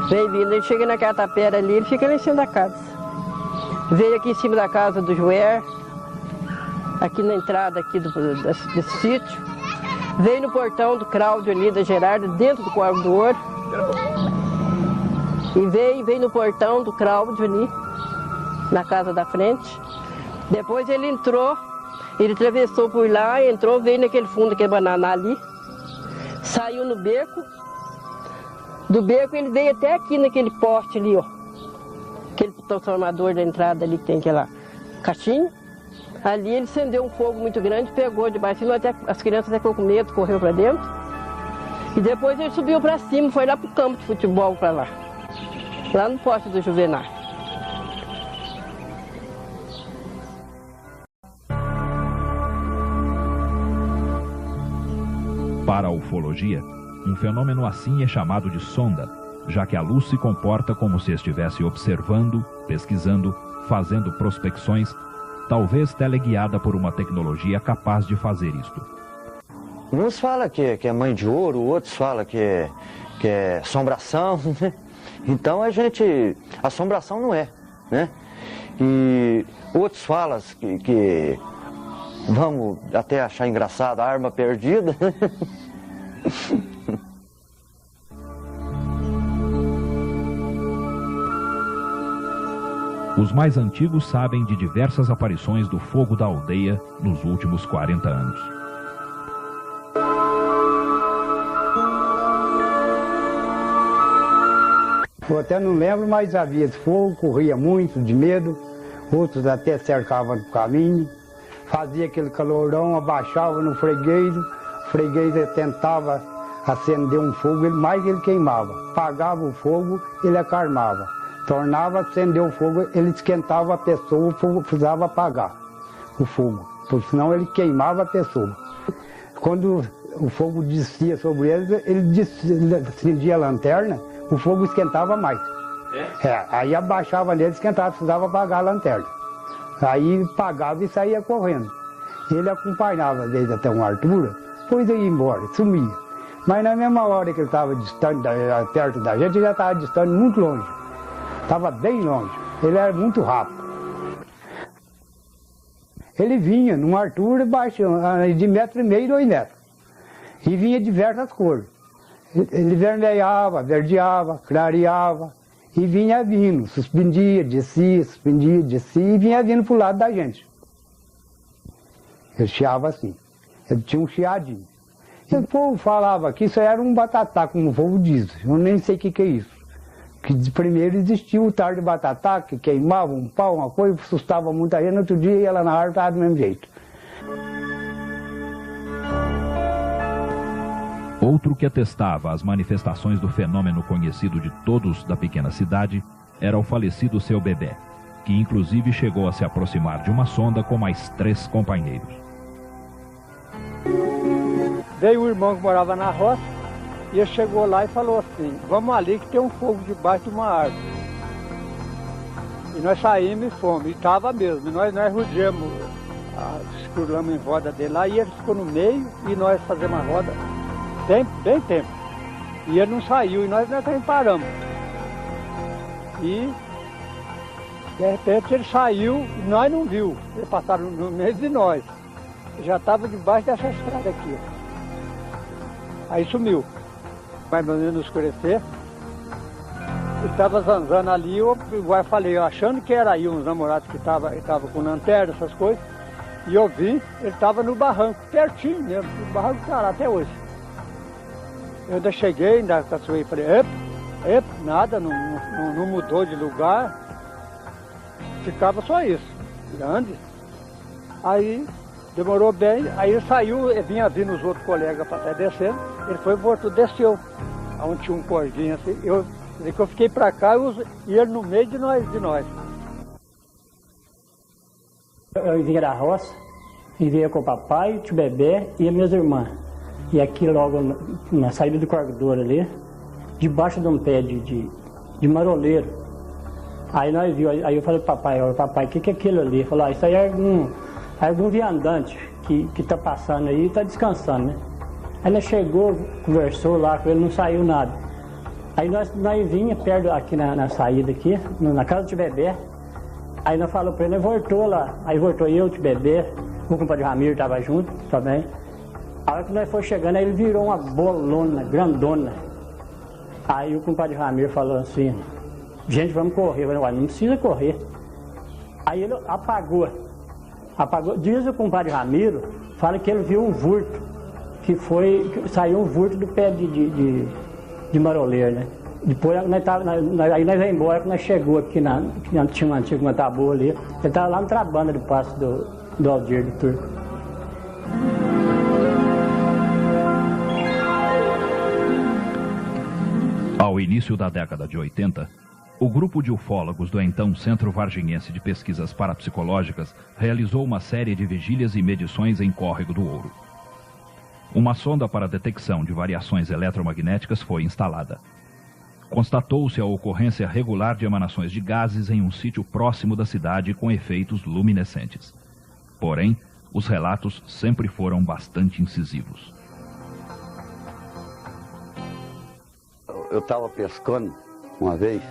Vem vindo, ele chega naquela tapera ali, ele fica lá em cima da casa. Veio aqui em cima da casa do Joer, aqui na entrada aqui desse sítio. Veio no portão do Cláudio ali, da Gerarda, dentro do Córrego do Ouro. E veio no portão do Cláudio ali, na casa da frente. Depois ele entrou, ele atravessou por lá, entrou, veio naquele fundo que é banana ali. Saiu no beco. Do beco ele veio até aqui naquele poste ali, ó. Aquele transformador da entrada ali que tem aquela caixinha. Ali ele acendeu um fogo muito grande, pegou debaixo, até as crianças até ficou com medo, correu para dentro. E depois ele subiu para cima, foi lá pro campo de futebol para lá. Lá no poste do Juvenal.
Para a ufologia, um fenômeno assim é chamado de sonda, já que a luz se comporta como se estivesse observando, pesquisando, fazendo prospecções, talvez teleguiada por uma tecnologia capaz de fazer isto.
Uns falam que é mãe de ouro, outros falam que é assombração, né? Então assombração não é, né? E outros falam que vamos até achar engraçado a arma perdida.
Os mais antigos sabem de diversas aparições do fogo da aldeia nos últimos 40 anos.
Eu até não lembro, mas havia esse fogo, corria muito de medo, outros até cercavam no caminho, fazia aquele calorão, abaixava no freguês, o freguês tentava acender um fogo, mais ele queimava, apagava o fogo, ele acarmava. Tornava a acender o fogo, ele esquentava a pessoa, o fogo precisava apagar o fogo, porque senão ele queimava a pessoa. Quando o fogo descia sobre ele acendia a lanterna, o fogo esquentava mais. Aí abaixava nele, esquentava, precisava apagar a lanterna. Aí apagava e saía correndo. Ele acompanhava desde até uma altura, depois ia embora, sumia. Mas na mesma hora que ele estava distante, perto da gente, ele já estava distante, muito longe. Estava bem longe, ele era muito rápido. Ele vinha numa altura baixa, de 1,5 m, 2 metros. E vinha de diversas cores. Ele vermelhava, verdeava, clareava. E vinha vindo, suspendia, descia, e vinha vindo para o lado da gente. Ele chiava assim, ele tinha um chiadinho. E o povo falava que isso era um batatá, como o povo diz. Eu nem sei o que é isso. Que primeiro existia o tal de batatá, que queimava um pau, uma coisa, assustava muita gente, no outro dia ia lá na árvore, estava do mesmo jeito.
Outro que atestava as manifestações do fenômeno conhecido de todos da pequena cidade era o falecido seu Bebé, que inclusive chegou a se aproximar de uma sonda com mais 3 companheiros.
Veio o irmão que morava na roça, e ele chegou lá e falou assim, vamos ali que tem um fogo debaixo de uma árvore. E nós saímos e fomos, e estava mesmo, e nós rodeamos, escuramos em roda dele lá, e ele ficou no meio, e nós fazemos a roda bem tempo. E ele não saiu, e nós também paramos. E, de repente, ele saiu, e nós não viu, eles passaram no meio de nós. Ele já estava debaixo dessa estrada aqui. Aí sumiu. Mais ou menos no escurecer, ele estava zanzando ali, eu falei, achando que era aí uns namorados que estavam com lanterna, essas coisas, e eu vi, ele estava no barranco, pertinho mesmo, o barranco está lá até hoje. Eu ainda cheguei, ainda caçoei, falei, nada, não mudou de lugar, ficava só isso, grande. Aí demorou bem, aí ele saiu, vinha vindo os outros colegas para até descendo, ele foi, voltou, desceu, onde tinha um corguinho assim, eu fiquei para cá e ele no meio de nós.
Eu vinha da roça, e vinha com o papai, o tio Bebé e as minhas irmãs. E aqui logo na saída do corredor ali, debaixo de um pé de maroleiro. Aí nós vimos, aí eu falei pro papai, o que é aquilo ali? Ele falou, isso aí é algum viandante que tá passando aí e tá descansando, né? Aí nós chegou, conversou lá com ele, não saiu nada. Aí nós vinha perto aqui na saída aqui, na casa do tio Bebé. Aí nós falamos pra ele, nós voltou lá. Aí voltou eu, o tio Bebé, o compadre Ramiro estava junto também. A hora que nós foi chegando, aí ele virou uma bolona, grandona. Aí o compadre Ramiro falou assim, gente, vamos correr. Eu falei, não precisa correr. Aí ele apagou. Diz o compadre Ramiro, fala que ele viu um vulto, que saiu um vulto do pé de maroleiro, né? Depois aí nós ia embora, quando nós chegou aqui que tinha uma antiga Mataboa ali, ele estava lá no Trabanda do passo do Aldir do Turco.
Ao início da década de 80, o grupo de ufólogos do então Centro Varginhense de Pesquisas Parapsicológicas realizou uma série de vigílias e medições em Córrego do Ouro. Uma sonda para detecção de variações eletromagnéticas foi instalada. Constatou-se a ocorrência regular de emanações de gases em um sítio próximo da cidade com efeitos luminescentes. Porém, os relatos sempre foram bastante incisivos.
Eu estava pescando uma vez,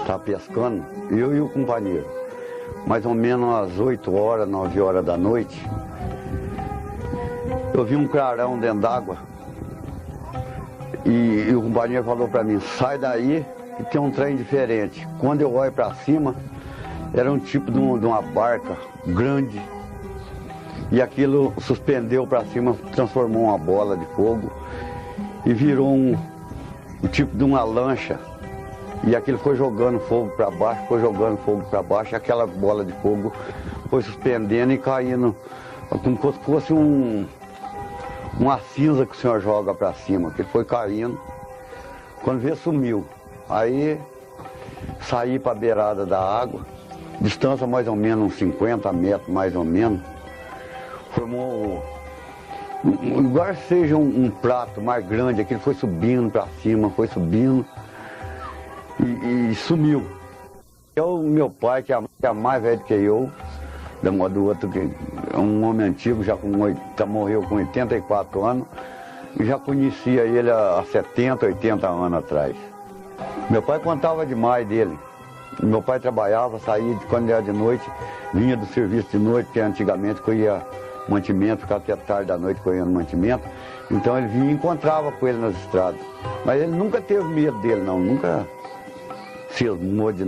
estava pescando, eu e o companheiro. Mais ou menos às 8 horas, 9 horas da noite, eu vi um clarão dentro d'água. E o companheiro falou para mim, sai daí que tem um trem diferente. Quando eu olho para cima, era um tipo de uma barca grande. E aquilo suspendeu para cima, transformou uma bola de fogo e virou um tipo de uma lancha. E aquilo foi jogando fogo para baixo, foi jogando fogo para baixo. E aquela bola de fogo foi suspendendo e caindo, como se fosse uma cinza que o senhor joga para cima. Que foi caindo, quando veio sumiu. Aí saí para a beirada da água, distância mais ou menos uns 50 metros mais ou menos. Formou igual seja um prato mais grande, aquele foi subindo para cima, foi subindo e sumiu. Meu pai, que é mais velho que eu, do outro, que é um homem antigo, morreu com 84 anos, e já conhecia ele há 70, 80 anos atrás. Meu pai contava demais dele. Meu pai trabalhava, saía quando era de noite, vinha do serviço de noite, que antigamente corria mantimento, ficava até tarde da noite correndo mantimento. Então ele vinha e encontrava com ele nas estradas. Mas ele nunca teve medo dele, não, nunca cismou de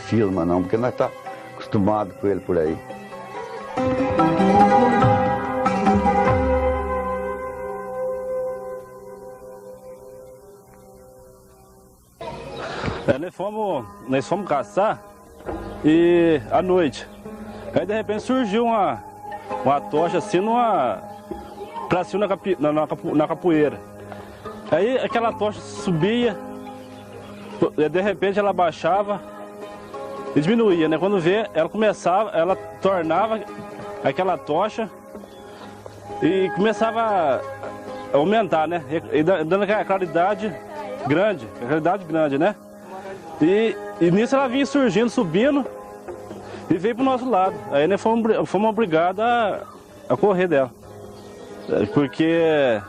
cisma, não, porque nós estamos acostumados com ele por aí.
Nós fomos caçar e à noite. Aí de repente surgiu uma tocha assim pra cima na capoeira. Aí aquela tocha subia, de repente ela baixava e diminuía, né? Quando vê, ela tornava aquela tocha e começava a aumentar, né? E dando aquela claridade grande, né? E nisso ela vinha surgindo, subindo e veio pro nosso lado. Aí nós fomos obrigados a correr dela. Porque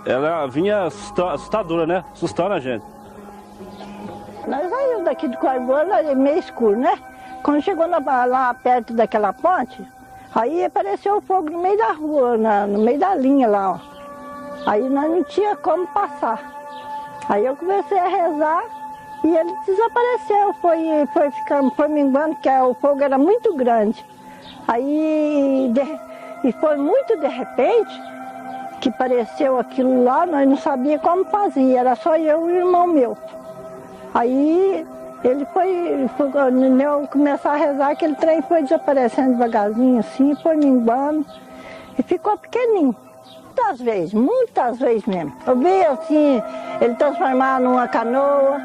ela vinha assustadora, né? Assustando a gente.
Nós saímos daqui do Corvola, é meio escuro, né? Quando chegou lá perto daquela ponte, aí apareceu o fogo no meio da rua, no meio da linha lá, ó. Aí nós não tinha como passar. Aí eu comecei a rezar e ele desapareceu, foi minguando, porque o fogo era muito grande. Aí, e foi muito de repente que apareceu aquilo lá, nós não sabíamos como fazia, era só eu e o irmão meu. Aí ele eu começar a rezar, aquele trem foi desaparecendo devagarzinho assim, foi minguando e ficou pequenininho. Muitas vezes mesmo. Eu vi assim, ele transformar numa canoa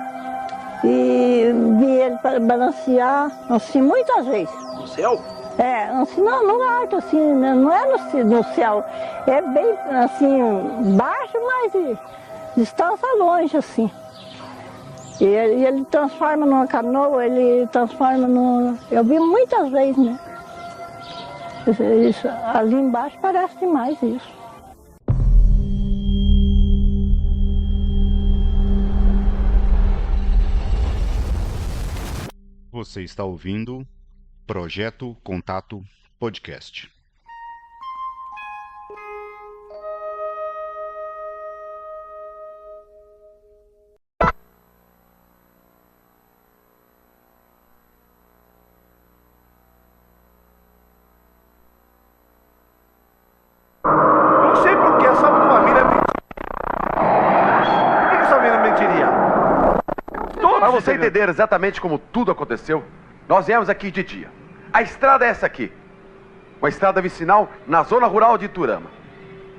e vi ele balancear, assim, muitas vezes.
No céu?
É, assim, não, no alto, assim, não é no céu. É bem, assim, baixo, mas distância longe, assim. E ele transforma numa canoa, ele transforma numa... Eu vi muitas vezes, né? Isso, ali embaixo parece demais isso.
Você está ouvindo Projeto Contato Podcast.
Não sei por que essa família mentiu. Por que essa família mentiria? Para você entender exatamente como tudo aconteceu, nós viemos aqui de dia. A estrada é essa aqui. Uma estrada vicinal na zona rural de Iturama.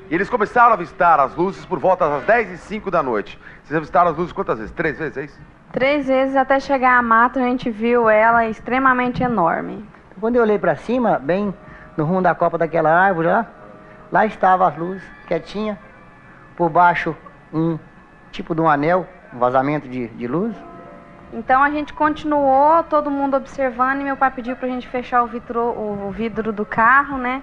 E eles começaram a avistar as luzes por volta das 10h05 da noite. Vocês avistaram as luzes quantas vezes? 3 vezes, é isso?
3 vezes até chegar à mata, a gente viu ela extremamente enorme.
Quando eu olhei para cima, bem no rumo da copa daquela árvore lá estavam as luzes, quietinha. Por baixo, um tipo de um anel, um vazamento de luz.
Então a gente continuou, todo mundo observando, e meu pai pediu pra gente fechar o vidro do carro, né?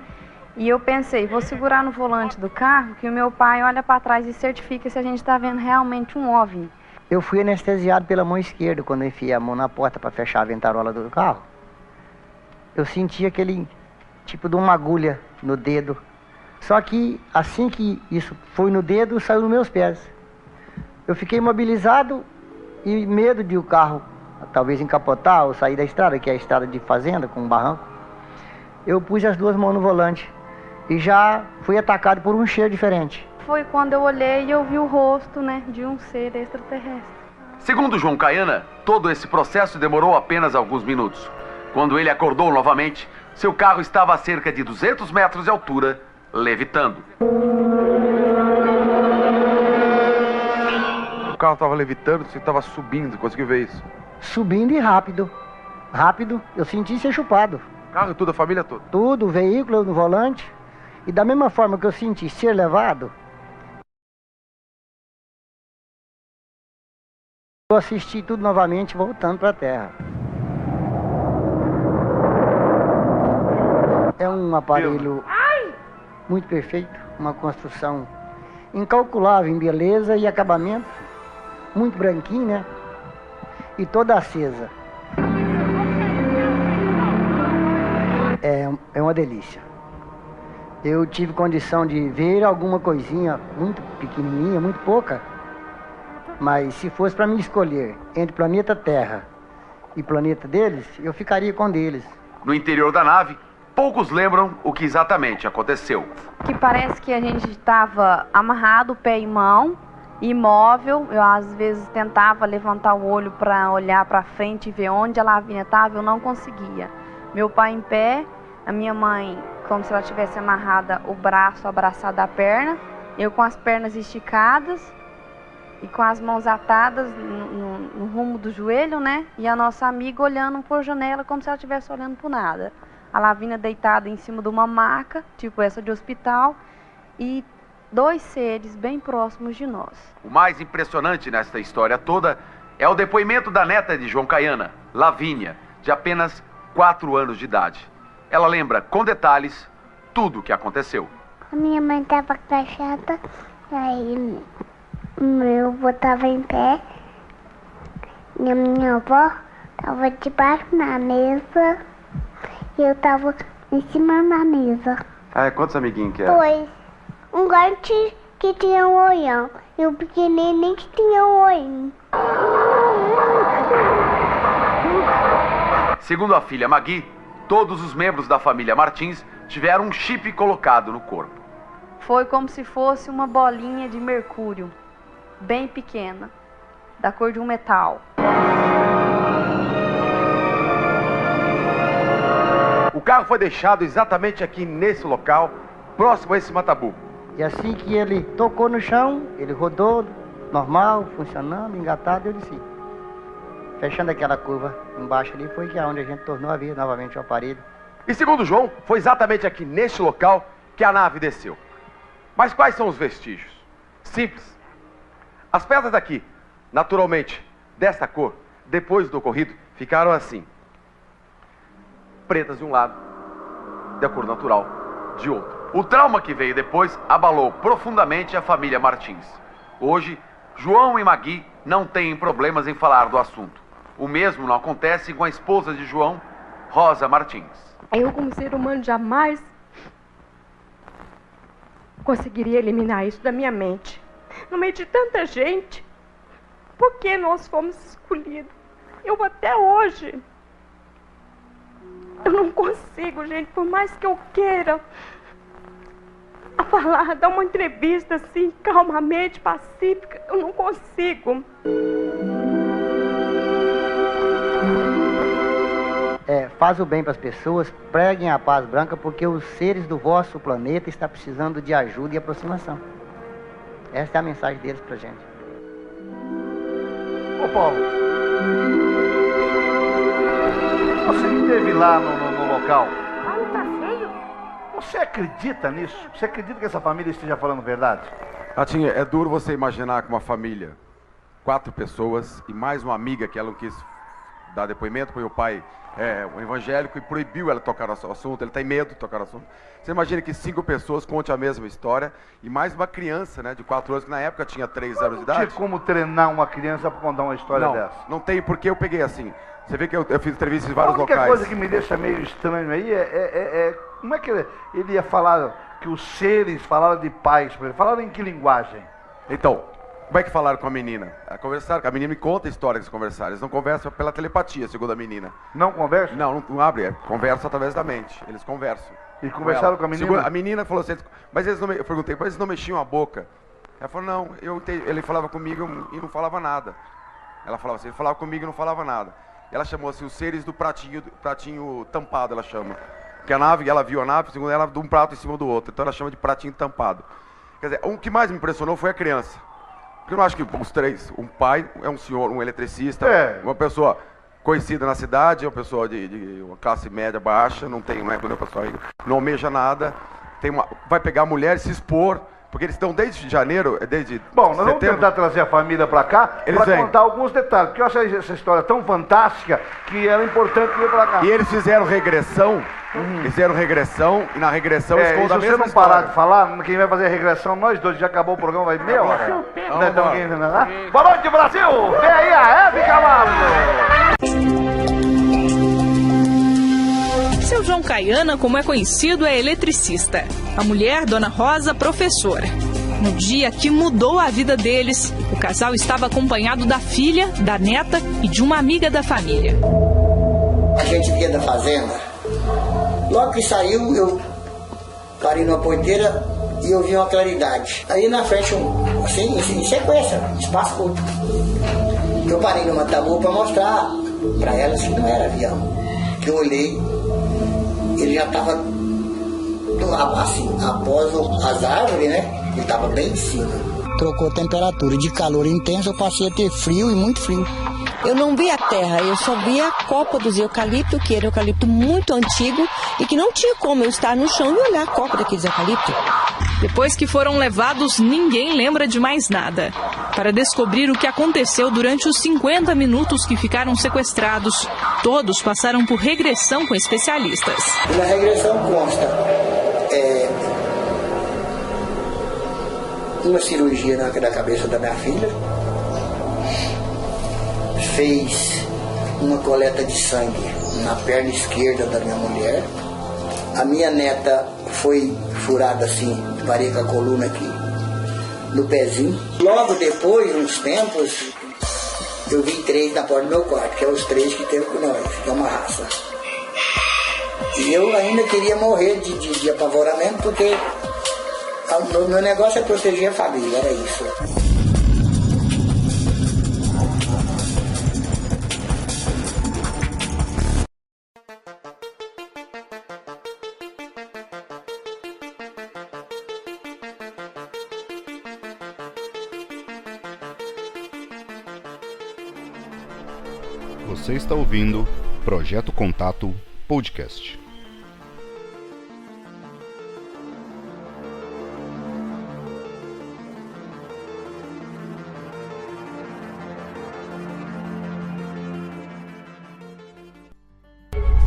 E eu pensei, vou segurar no volante do carro, que o meu pai olha para trás e certifica se a gente tá vendo realmente um OVNI.
Eu fui anestesiado pela mão esquerda quando eu enfiei a mão na porta para fechar a ventarola do carro. Eu senti aquele tipo de uma agulha no dedo. Só que assim que isso foi no dedo, saiu nos meus pés. Eu fiquei imobilizado e medo de o carro talvez encapotar ou sair da estrada, que é a estrada de fazenda com um barranco. Eu pus as duas mãos no volante e já fui atacado por um cheiro diferente.
Foi quando eu olhei e eu vi o rosto, né, de um ser extraterrestre.
Segundo João Caiana, todo esse processo demorou apenas alguns minutos. Quando ele acordou novamente, seu carro estava a cerca de 200 metros de altura, levitando.
O carro estava levitando, você estava subindo, conseguiu ver isso?
Subindo e rápido. Rápido, eu senti ser chupado.
O carro e tudo, a família toda?
Tudo, o veículo no volante. E da mesma forma que eu senti ser levado, eu assisti tudo novamente voltando para a terra. É um aparelho muito perfeito, uma construção incalculável em beleza e acabamento, muito branquinho, né? E toda acesa. É uma delícia. Eu tive condição de ver alguma coisinha muito pequenininha, muito pouca, mas se fosse para mim escolher entre planeta Terra e planeta deles, eu ficaria com deles.
No interior da nave, poucos lembram o que exatamente aconteceu.
Que parece que a gente estava amarrado, pé e mão, imóvel. Eu às vezes tentava levantar o olho para olhar para frente e ver onde a Lavínia estava, eu não conseguia. Meu pai em pé, a minha mãe como se ela tivesse amarrada o braço, abraçado à perna, eu com as pernas esticadas e com as mãos atadas no rumo do joelho, né? E a nossa amiga olhando por janela como se ela estivesse olhando por nada. A Lavínia deitada em cima de uma maca, tipo essa de hospital, e dois seres bem próximos de nós.
O mais impressionante nesta história toda é o depoimento da neta de João Caiana, Lavínia, de apenas 4 anos de idade. Ela lembra com detalhes tudo o que aconteceu.
A minha mãe estava agachada, aí meu avô estava em pé e a minha avó estava debaixo na mesa e eu estava em cima da mesa.
Ah, quantos amiguinhos que era?
2. Um grande que tinha um olhão e o pequenininho que tinha um olhinho.
Segundo a filha Magui, todos os membros da família Martins tiveram um chip colocado no corpo.
Foi como se fosse uma bolinha de mercúrio, bem pequena, da cor de um metal.
O carro foi deixado exatamente aqui nesse local, próximo a esse matabu.
E assim que ele tocou no chão, ele rodou, normal, funcionando, engatado, eu desci. Fechando aquela curva embaixo ali, foi que é onde a gente tornou a ver novamente o aparelho.
E segundo João, foi exatamente aqui neste local que a nave desceu. Mas quais são os vestígios? Simples. As pedras daqui, naturalmente, desta cor, depois do ocorrido, ficaram assim. Pretas de um lado, da cor natural de outro. O trauma que veio depois abalou profundamente a família Martins. Hoje, João e Magui não têm problemas em falar do assunto. O mesmo não acontece com a esposa de João, Rosa Martins.
Eu, como ser humano, jamais conseguiria eliminar isso da minha mente. No meio de tanta gente, por que nós fomos escolhidos? Eu até hoje, eu não consigo, gente, por mais que eu queira falar, dar uma entrevista assim, calmamente, pacífica, eu não consigo.
Faz o bem para as pessoas, preguem a paz branca, porque os seres do vosso planeta estão precisando de ajuda e aproximação. Essa é a mensagem deles para a gente.
Ô Paulo, você que esteve lá no local,
Tá feio?
você acredita nisso? Você acredita que essa família esteja falando verdade?
Ratinha, é duro você imaginar que uma família, 4 pessoas e mais uma amiga que ela não quis dar depoimento, porque o pai é um evangélico e proibiu ela tocar no assunto, ele tem medo de tocar no assunto. Você imagina que 5 pessoas contem a mesma história e mais uma criança, né, de 4 anos, que na época tinha 3 anos de idade.
Não tinha como treinar uma criança para contar uma história dessa.
Não tem, porque eu peguei assim. Você vê que eu fiz entrevistas em vários locais.
A única coisa que me deixa meio estranho aí é como é que ele ia falar que os seres falaram de paz, falaram em que linguagem?
Então, como é que falaram com a menina? Conversaram, a menina me conta a história que eles conversaram. Eles não conversam pela telepatia, segundo a menina.
Não conversam?
Não abre, conversam através da mente. Eles conversam.
E conversaram com a menina?
A menina falou assim, mas eles não, eu perguntei, mas eles não mexiam a boca? Ela falou, não, ele falava comigo e não falava nada. Ela falava assim, ele falava comigo e não falava nada. Ela chamou assim, os seres do pratinho tampado, ela chama. Porque a nave, ela viu a nave, segundo ela, de um prato em cima do outro. Então ela chama de pratinho tampado. Quer dizer, o que mais me impressionou foi a criança. Porque eu não acho que os 3, um pai, é um senhor, um eletricista, uma pessoa conhecida na cidade, uma pessoa de uma classe média baixa, não é uma pessoa não almeja nada, vai pegar a mulher e se expor, porque eles estão desde janeiro, desde
Bom, nós vamos tentar trazer a família para cá para contar alguns detalhes, porque eu acho essa história tão fantástica que era importante vir para cá.
E eles fizeram regressão, e na regressão eles contam a mesma história.
Se você não parar de falar, quem vai fazer a regressão, nós dois, já acabou o programa, vai meia hora. Boa noite, Brasil! Vem aí a Hebe Camargo!
Seu João Caiana, como é conhecido, é eletricista. A mulher, Dona Rosa, professora. No dia que mudou a vida deles, o casal estava acompanhado da filha, da neta e de uma amiga da família.
A gente vinha da fazenda. Logo que saiu, eu parei numa porteira e eu vi uma claridade. Aí na frente, assim, em sequência, espaço curto. Eu parei numa tabu para mostrar para elas que não era avião. Que eu olhei, ele já estava assim, após as árvores, né? Ele estava bem em cima. Trocou a temperatura de calor intenso, eu passei a ter frio e muito frio.
Eu não vi a terra, eu só vi a copa dos eucaliptos, que era um eucalipto muito antigo e que não tinha como eu estar no chão e olhar a copa daqueles eucaliptos.
Depois que foram levados, ninguém lembra de mais nada. Para descobrir o que aconteceu durante os 50 minutos que ficaram sequestrados, todos passaram por regressão com especialistas.
E na regressão consta uma cirurgia na cabeça da minha filha, fez uma coleta de sangue na perna esquerda da minha mulher, a minha neta foi furada assim, parei com a coluna aqui, no pezinho. Logo depois, uns tempos, eu vi 3 na porta do meu quarto, que é os 3 que teve com nós, que é uma raça. E eu ainda queria morrer de apavoramento, porque o meu negócio é proteger a família, era isso.
Você está ouvindo Projeto Contato Podcast.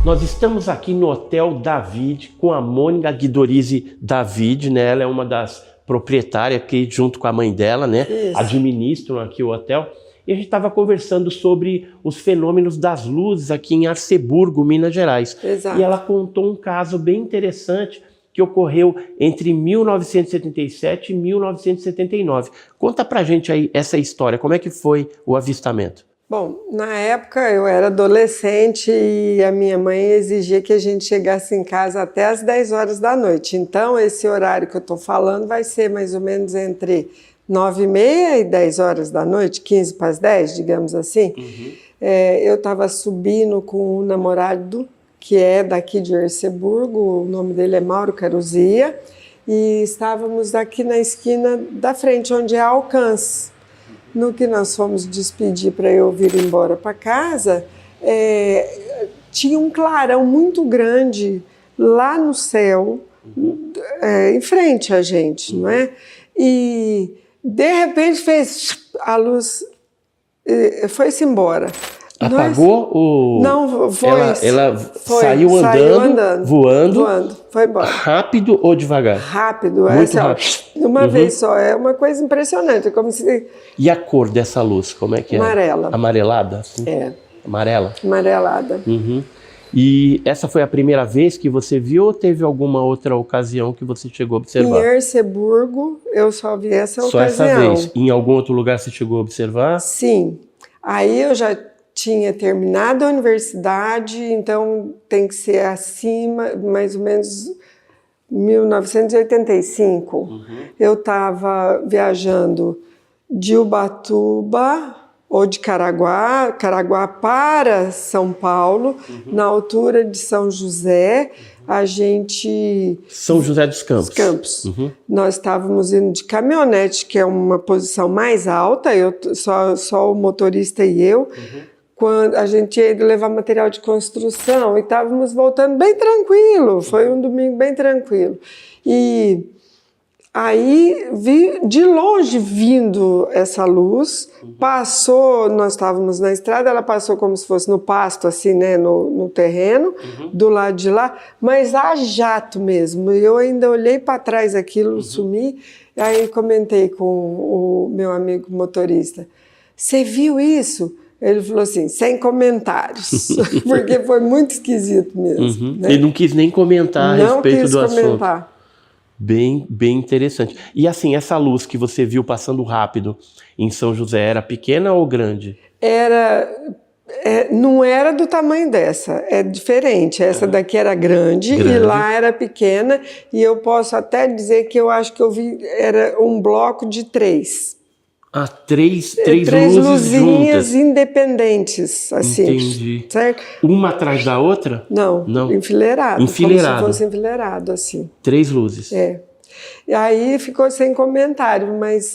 Nós estamos aqui no Hotel David com a Mônica Guidorize David, né? Ela é uma das proprietárias aqui junto com a mãe dela, né? Isso. Administram aqui o hotel. E a gente estava conversando sobre os fenômenos das luzes aqui em Arceburgo, Minas Gerais.
Exato.
E ela contou um caso bem interessante que ocorreu entre 1977 e 1979. Conta pra gente aí essa história, como é que foi o avistamento?
Bom, na época eu era adolescente e a minha mãe exigia que a gente chegasse em casa até às 10 horas da noite. Então esse horário que eu estou falando vai ser mais ou menos entre 9h30 e 10 horas da noite, 15 para as 10, digamos assim. Eu estava subindo com um namorado que é daqui de Arceburgo, o nome dele é Mauro Caruzia, e estávamos aqui na esquina da frente, onde é Alcance. No que nós fomos despedir para eu vir embora para casa, tinha um clarão muito grande lá no céu, em frente a gente, não é? E de repente fez a luz, foi-se embora.
Apagou ou...
Não, foi.
Ela saiu andando, voando.
Foi embora.
Rápido ou devagar?
Rápido.
Muito rápido.
Uma vez só. É uma coisa impressionante. É como se...
E a cor dessa luz, como é que é?
Amarela.
Amarelada? Assim?
É.
Amarela?
Amarelada.
E essa foi a primeira vez que você viu ou teve alguma outra ocasião que você chegou a observar?
Em Erceburgo, eu só vi essa ocasião.
Só essa vez. Em algum outro lugar você chegou a observar?
Sim. Aí eu já tinha terminado a universidade, então tem que ser acima, mais ou menos 1985. Eu estava viajando de Ubatuba ou de Caraguá para São Paulo, na altura de São José. A gente...
São José dos Campos.
Nós estávamos indo de caminhonete, que é uma posição mais alta, só o motorista e eu. Quando a gente ia levar material de construção e estávamos voltando bem tranquilo. Foi um domingo bem tranquilo. E aí vi de longe vindo essa luz, passou, nós estávamos na estrada, ela passou como se fosse no pasto, assim, né, no terreno, do lado de lá, mas a jato mesmo. Eu ainda olhei para trás aquilo, sumi, aí comentei com o meu amigo motorista, você viu isso? Ele falou assim, sem comentários, porque foi muito esquisito mesmo. Né?
Ele não quis nem comentar a respeito do assunto.
Comentar.
Bem interessante. E assim, essa luz que você viu passando rápido em São José, era pequena ou grande?
Não era do tamanho dessa, é diferente. Essa daqui era grande e lá era pequena. E eu posso até dizer que eu acho que eu vi, era um bloco de 3.
Ah, três
luzinhas juntas. Independentes, assim.
Entendi.
Certo?
Uma atrás da outra?
Não. Enfileirado. Como se fosse enfileirado, assim.
3 luzes.
E aí ficou sem comentário, mas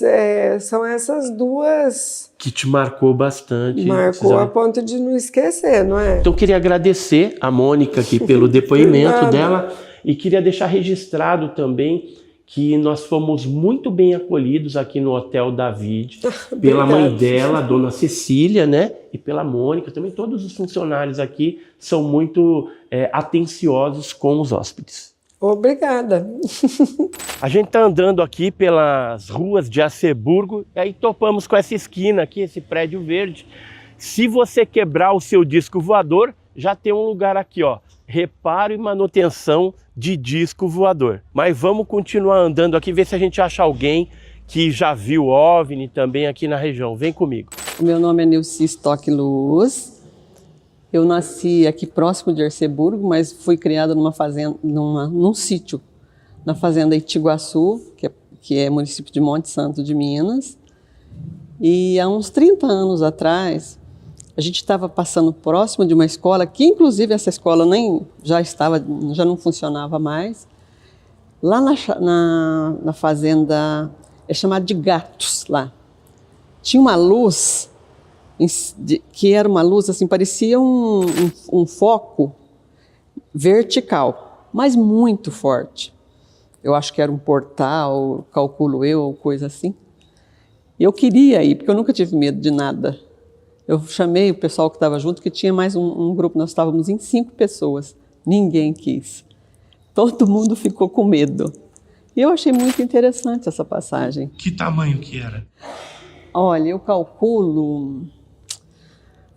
são essas duas...
Que te marcou bastante.
Marcou a ponto de não esquecer, não é?
Então, queria agradecer a Mônica aqui pelo depoimento dela e queria deixar registrado também que nós fomos muito bem acolhidos aqui no Hotel David, pela mãe dela, a dona Cecília, né? E pela Mônica, também todos os funcionários aqui são muito atenciosos com os hóspedes.
Obrigada.
A gente está andando aqui pelas ruas de Erceburgo e aí topamos com essa esquina aqui, esse prédio verde. Se você quebrar o seu disco voador, já tem um lugar aqui, ó. Reparo e manutenção de disco voador. Mas vamos continuar andando aqui, ver se a gente acha alguém que já viu OVNI também aqui na região. Vem comigo.
Meu nome é Nilce Stock Luz. Eu nasci aqui próximo de Erceburgo, mas fui criada numa fazenda, num sítio, na fazenda Itiguaçu, que é município de Monte Santo de Minas. E há uns 30 anos atrás, a gente estava passando próximo de uma escola, que inclusive essa escola já não funcionava mais. Lá na fazenda, é chamada de Gatos lá. Tinha uma luz, que era uma luz assim, parecia um foco vertical, mas muito forte. Eu acho que era um portal, calculo eu, ou coisa assim. Eu queria ir, porque eu nunca tive medo de nada. Eu chamei o pessoal que estava junto, que tinha mais um grupo, nós estávamos em 5 pessoas. Ninguém quis. Todo mundo ficou com medo. E eu achei muito interessante essa passagem.
Que tamanho que era?
Olha, eu calculo...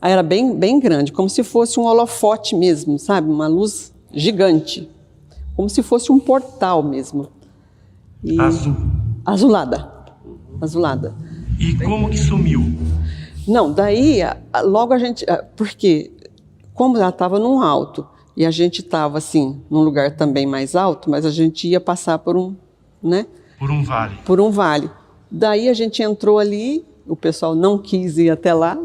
Era bem grande, como se fosse um holofote mesmo, sabe? Uma luz gigante. Como se fosse um portal mesmo.
Azul?
Azulada.
E como que sumiu?
Não, daí logo a gente... Porque como ela estava num alto e a gente estava assim, num lugar também mais alto, mas a gente ia passar por um, né?
Por um vale.
Por um vale. Daí a gente entrou ali, o pessoal não quis ir até lá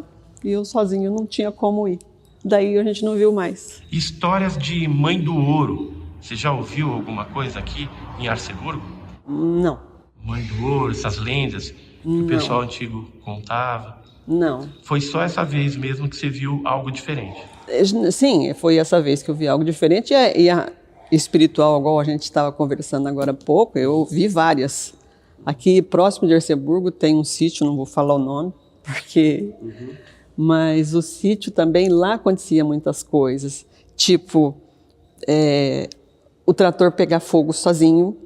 e eu sozinho não tinha como ir. Daí a gente não viu mais.
Histórias de Mãe do Ouro. Você já ouviu alguma coisa aqui em Erceburgo?
Não.
Mãe do Ouro, essas lendas que o pessoal antigo contava?
Não.
Foi só essa vez mesmo que você viu algo diferente?
Sim, foi essa vez que eu vi algo diferente. E a espiritual, igual a gente estava conversando agora há pouco, eu vi várias. Aqui próximo de Erceburgo tem um sítio, não vou falar o nome, porque... Mas o sítio também, lá acontecia muitas coisas, tipo o trator pegar fogo sozinho,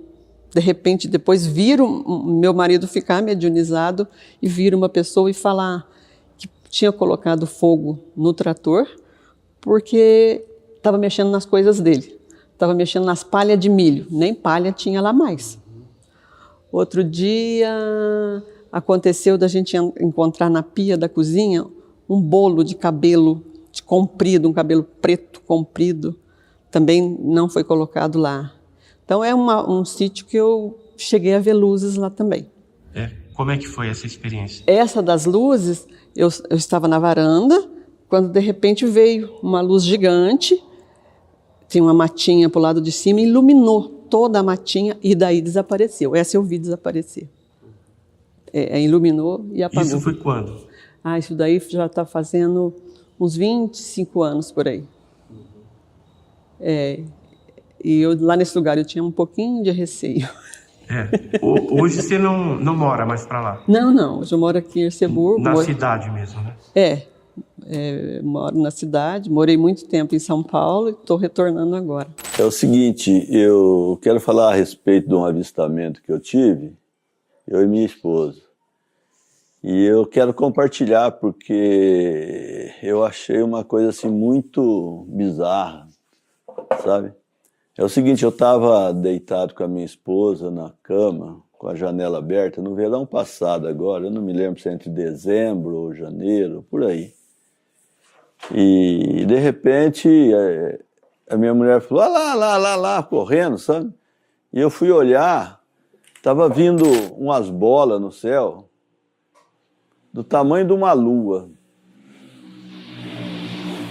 de repente depois vira meu marido ficar mediunizado e vira uma pessoa e falar que tinha colocado fogo no trator porque estava mexendo nas coisas dele, estava mexendo nas palhas de milho, nem palha tinha lá mais. Outro dia aconteceu da gente encontrar na pia da cozinha um bolo de cabelo comprido, um cabelo preto comprido, também não foi colocado lá. Então é um sítio que eu cheguei a ver luzes lá também.
Como é que foi essa experiência?
Essa das luzes, eu estava na varanda, quando de repente veio uma luz gigante, tinha uma matinha para o lado de cima, iluminou toda a matinha e daí desapareceu. Essa eu vi desaparecer. Iluminou e apagou.
Isso foi quando?
Isso daí já está fazendo uns 25 anos por aí. E lá nesse lugar eu tinha um pouquinho de receio.
Hoje você não mora mais para lá?
Não. Hoje eu moro aqui em Erceburgo.
Na cidade mesmo, né?
Moro na cidade, morei muito tempo em São Paulo e estou retornando agora.
É o seguinte, eu quero falar a respeito de um avistamento que eu tive, eu e minha esposa. E eu quero compartilhar porque eu achei uma coisa assim muito bizarra, sabe? É o seguinte, eu estava deitado com a minha esposa na cama, com a janela aberta, no verão passado agora, eu não me lembro se é entre dezembro ou janeiro, por aí. E de repente a minha mulher falou, lá, correndo, sabe? E eu fui olhar, estava vindo umas bolas no céu, do tamanho de uma lua.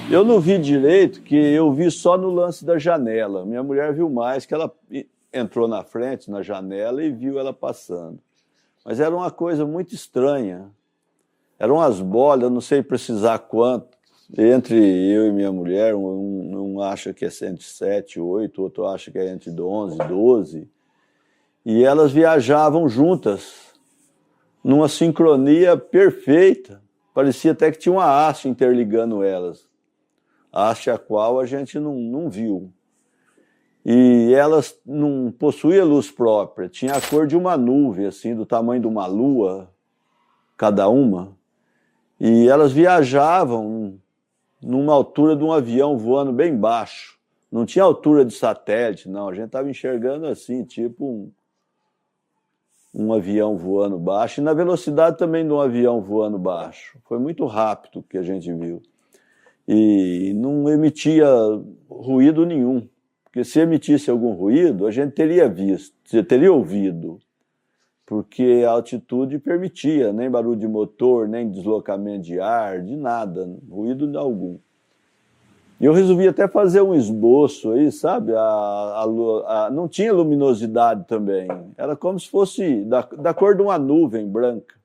Eu não vi direito, que eu vi só no lance da janela. Minha mulher viu mais, que ela entrou na frente, na janela, e viu ela passando. Mas era uma coisa muito estranha. Eram umas bolas, eu não sei precisar quanto, entre eu e minha mulher, um acha que é entre 7 e 8, outro acha que é entre 11 e 12. E elas viajavam juntas, numa sincronia perfeita. Parecia até que tinha uma haste interligando elas. A haste a qual a gente não viu. E elas não possuíam luz própria, tinha a cor de uma nuvem, assim, do tamanho de uma lua, cada uma. E elas viajavam numa altura de um avião voando bem baixo. Não tinha altura de satélite, não. A gente estava enxergando assim, tipo um avião voando baixo, e na velocidade também de um avião voando baixo. Foi muito rápido o que a gente viu. E não emitia ruído nenhum. Porque se emitisse algum ruído, a gente teria visto, teria ouvido. Porque a altitude permitia, nem barulho de motor, nem deslocamento de ar, de nada, ruído algum. E eu resolvi até fazer um esboço aí, sabe? Não tinha luminosidade também. Era como se fosse da cor de uma nuvem branca.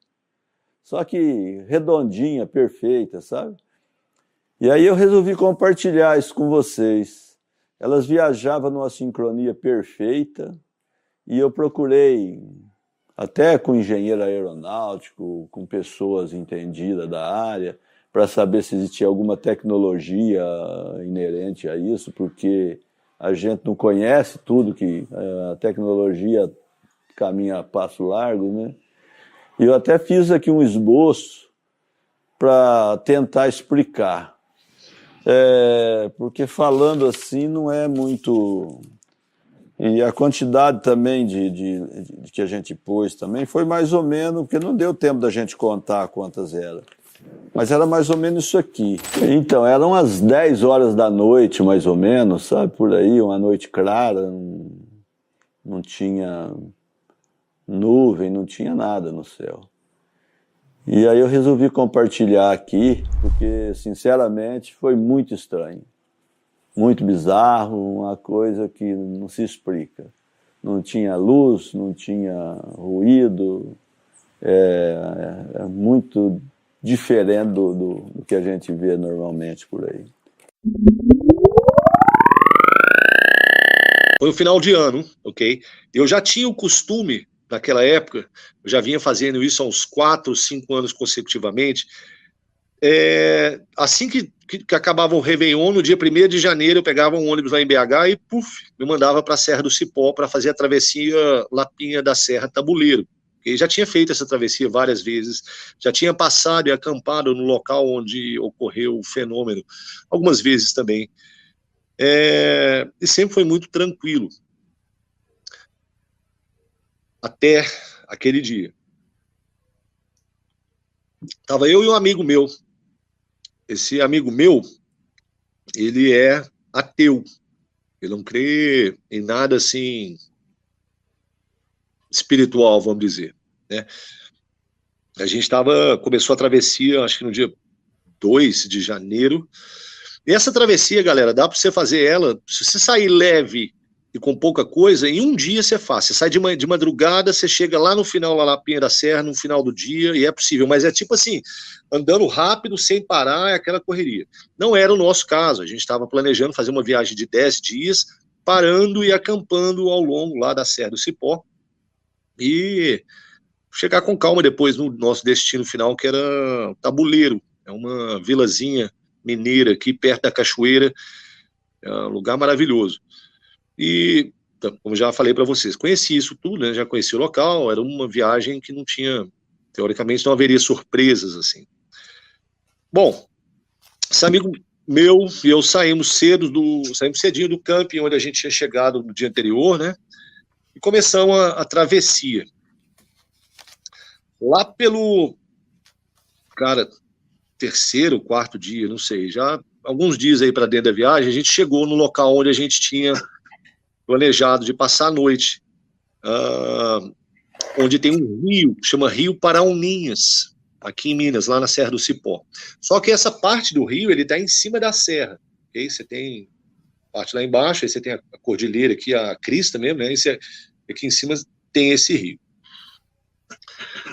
Só que redondinha, perfeita, sabe? E aí eu resolvi compartilhar isso com vocês. Elas viajavam numa sincronia perfeita e eu procurei, até com engenheiro aeronáutico, com pessoas entendidas da área, para saber se existia alguma tecnologia inerente a isso, porque a gente não conhece tudo, que a tecnologia caminha a passo largo, né? E eu até fiz aqui um esboço para tentar explicar. Porque falando assim não é muito... E a quantidade também de que a gente pôs também foi mais ou menos, porque não deu tempo da gente contar quantas eram. Mas era mais ou menos isso aqui. Então, eram as 10 horas da noite, mais ou menos, sabe? Por aí, uma noite clara, não tinha nuvem, não tinha nada no céu. E aí eu resolvi compartilhar aqui, porque, sinceramente, foi muito estranho. Muito bizarro, uma coisa que não se explica. Não tinha luz, não tinha ruído, é muito diferente do que a gente vê normalmente por aí.
Foi um final de ano, ok? Eu já tinha o costume, naquela época, eu já vinha fazendo isso há uns 4 ou 5 anos consecutivamente, assim que acabava o Réveillon, no dia 1º de janeiro, eu pegava um ônibus lá em BH e, me mandava para a Serra do Cipó para fazer a travessia Lapinha da Serra Tabuleiro. Eu já tinha feito essa travessia várias vezes, já tinha passado e acampado no local onde ocorreu o fenômeno, algumas vezes também. E sempre foi muito tranquilo. Até aquele dia. Tava eu e um amigo meu. Esse amigo meu, ele é ateu. Ele não crê em nada assim espiritual, vamos dizer, né? A gente começou a travessia, acho que no dia 2 de janeiro. E essa travessia, galera, dá para você fazer ela, se você sair leve e com pouca coisa, em um dia você faz. Você sai de madrugada, você chega lá no final, lá na Pinha da Serra, no final do dia, e é possível. Mas é tipo assim, andando rápido, sem parar, é aquela correria. Não era o nosso caso, a gente estava planejando fazer uma viagem de 10 dias, parando e acampando ao longo lá da Serra do Cipó, e chegar com calma depois no nosso destino final, que era Tabuleiro. É uma vilazinha mineira aqui perto da cachoeira, é um lugar maravilhoso. E, como já falei para vocês, conheci isso tudo, né? Já conheci o local, era uma viagem que não tinha, teoricamente não haveria surpresas, assim. Bom, esse amigo meu e eu saímos cedinho do camping onde a gente tinha chegado no dia anterior, né? E começamos a travessia. Lá pelo, cara, 3º, 4º dia, não sei, já alguns dias aí para dentro da viagem, a gente chegou no local onde a gente tinha planejado de passar a noite, onde tem um rio, chama Rio Parauninhas, aqui em Minas, lá na Serra do Cipó. Só que essa parte do rio, ele está em cima da serra, okay? Você tem parte lá embaixo, aí você tem a cordilheira aqui, a crista mesmo, né? Aqui em cima tem esse rio.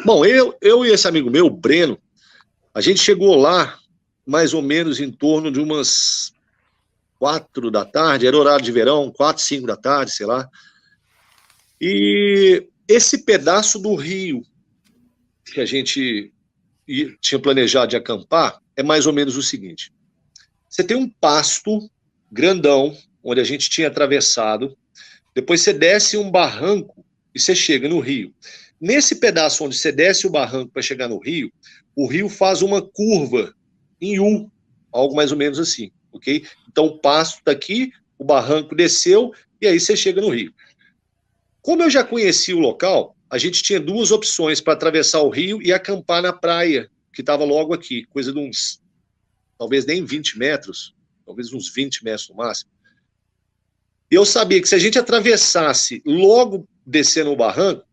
Bom, eu e esse amigo meu, o Breno, a gente chegou lá mais ou menos em torno de umas 4 da tarde, era horário de verão, 4, 5 da tarde, sei lá. E esse pedaço do rio que a gente tinha planejado de acampar é mais ou menos o seguinte. Você tem um pasto grandão, onde a gente tinha atravessado, depois você desce um barranco e você chega no rio. Nesse pedaço onde você desce o barranco para chegar no rio, o rio faz uma curva em U, algo mais ou menos assim, ok? Então o pasto está aqui, o barranco desceu, e aí você chega no rio. Como eu já conhecia o local, a gente tinha 2 opções para atravessar o rio e acampar na praia, que estava logo aqui, coisa de uns, talvez nem 20 metros, talvez uns 20 metros no máximo. E eu sabia que se a gente atravessasse logo descendo o barranco,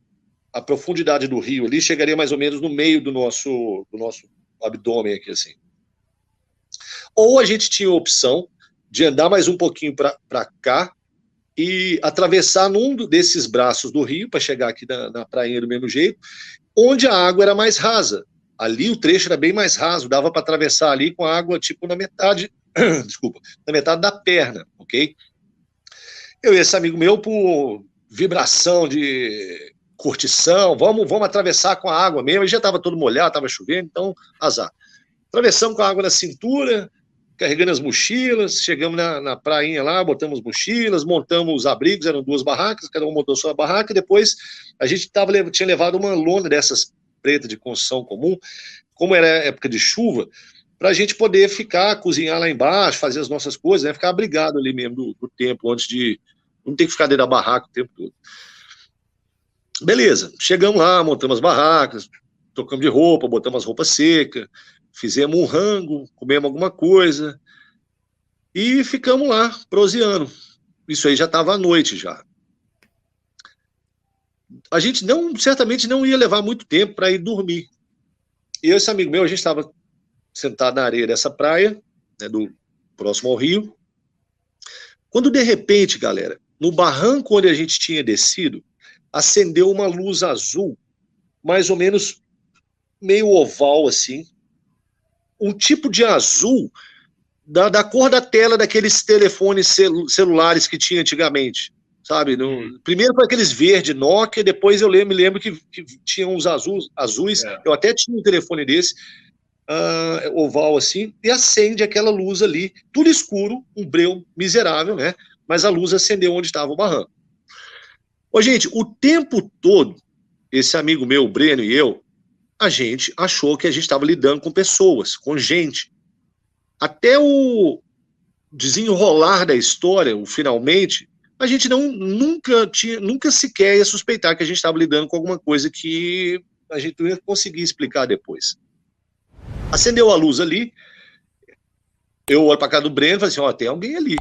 a profundidade do rio ali chegaria mais ou menos no meio do nosso abdômen aqui, assim. Ou a gente tinha a opção de andar mais um pouquinho para cá e atravessar num desses braços do rio, para chegar aqui na prainha do mesmo jeito, onde a água era mais rasa. Ali o trecho era bem mais raso, dava para atravessar ali com a água tipo na metade, desculpa, na metade da perna, ok? Eu e esse amigo meu, por vibração de curtição, vamos atravessar com a água mesmo, ele já estava todo molhado, estava chovendo, então azar. Atravessamos com a água na cintura, carregando as mochilas, chegamos na prainha lá, botamos mochilas, montamos os abrigos, eram 2 barracas, cada um montou sua barraca, e depois a gente tinha levado uma lona dessas pretas de construção comum, como era época de chuva, para a gente poder ficar, cozinhar lá embaixo, fazer as nossas coisas, né, ficar abrigado ali mesmo do tempo, antes de não ter que ficar dentro da barraca o tempo todo. Beleza, chegamos lá, montamos as barracas, trocamos de roupa, botamos as roupas secas, fizemos um rango, comemos alguma coisa e ficamos lá, proseando. Isso aí já estava à noite já. A gente certamente não ia levar muito tempo para ir dormir. E eu e esse amigo meu, a gente estava sentado na areia dessa praia, né, próximo ao rio, quando de repente, galera, no barranco onde a gente tinha descido, acendeu uma luz azul, mais ou menos meio oval assim, um tipo de azul da cor da tela daqueles telefones celulares que tinha antigamente, sabe? Primeiro foi aqueles verde Nokia, depois eu me lembro que tinha uns azuis, eu até tinha um telefone desse, oval assim, e acende aquela luz ali, tudo escuro, um breu miserável, né? Mas a luz acendeu onde estava o barranco. Ô, gente, o tempo todo, esse amigo meu, o Breno e eu, a gente achou que a gente estava lidando com pessoas, com gente. Até o desenrolar da história, o finalmente, a gente nunca sequer ia suspeitar que a gente estava lidando com alguma coisa que a gente não ia conseguir explicar depois. Acendeu a luz ali, eu olho para casa do Breno e falei assim, ó, tem alguém ali.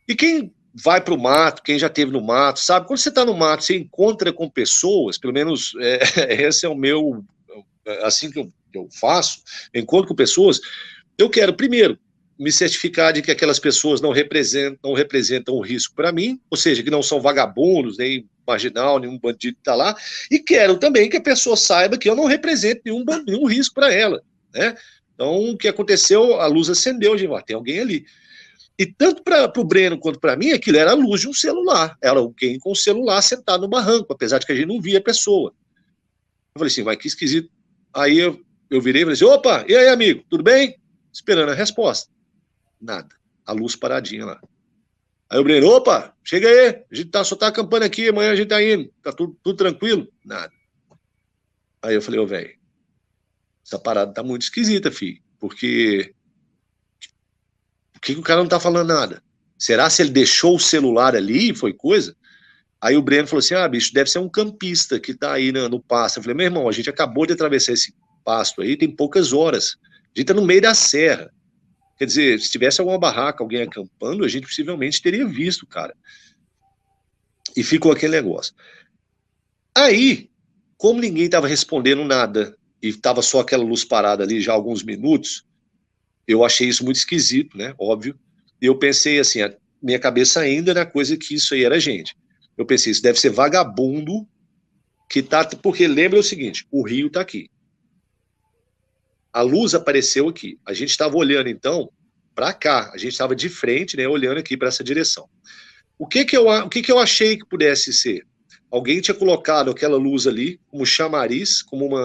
E quem vai para o mato, quem já esteve no mato, sabe? Quando você está no mato, você encontra com pessoas, pelo menos esse é o meu, assim que eu faço, eu encontro com pessoas, eu quero, primeiro, me certificar de que aquelas pessoas não representam um risco para mim, ou seja, que não são vagabundos, nem marginal, nenhum bandido que está lá, e quero também que a pessoa saiba que eu não represento nenhum risco para ela, né? Então, o que aconteceu, a luz acendeu, gente, tem alguém ali. E tanto para o Breno quanto para mim, aquilo era a luz de um celular, era alguém com o celular sentado no barranco, apesar de que a gente não via a pessoa. Eu falei assim, vai, que esquisito. Aí eu virei e falei assim, opa, e aí, amigo, tudo bem? Esperando a resposta. Nada. A luz paradinha lá. Aí o Breno, opa, chega aí, a gente só tá acampando aqui, amanhã a gente tá indo, tá tudo tranquilo? Nada. Aí eu falei, ô, velho, essa parada tá muito esquisita, filho, porque por que o cara não tá falando nada? Será se ele deixou o celular ali, foi coisa? Aí o Breno falou assim, bicho, deve ser um campista que tá aí no pasto. Eu falei, meu irmão, a gente acabou de atravessar esse pasto aí, tem poucas horas, a gente tá no meio da serra. Quer dizer, se tivesse alguma barraca, alguém acampando, a gente possivelmente teria visto, cara. E ficou aquele negócio. Aí, como ninguém estava respondendo nada, e estava só aquela luz parada ali já há alguns minutos, eu achei isso muito esquisito, né? Óbvio. E eu pensei assim, a minha cabeça ainda na coisa que isso aí era gente. Eu pensei, isso deve ser vagabundo que tá... Porque lembra o seguinte, o rio tá aqui. A luz apareceu aqui. A gente estava olhando, então, para cá. A gente estava de frente, né, olhando aqui para essa direção. O que que eu achei que pudesse ser? Alguém tinha colocado aquela luz ali como chamariz, como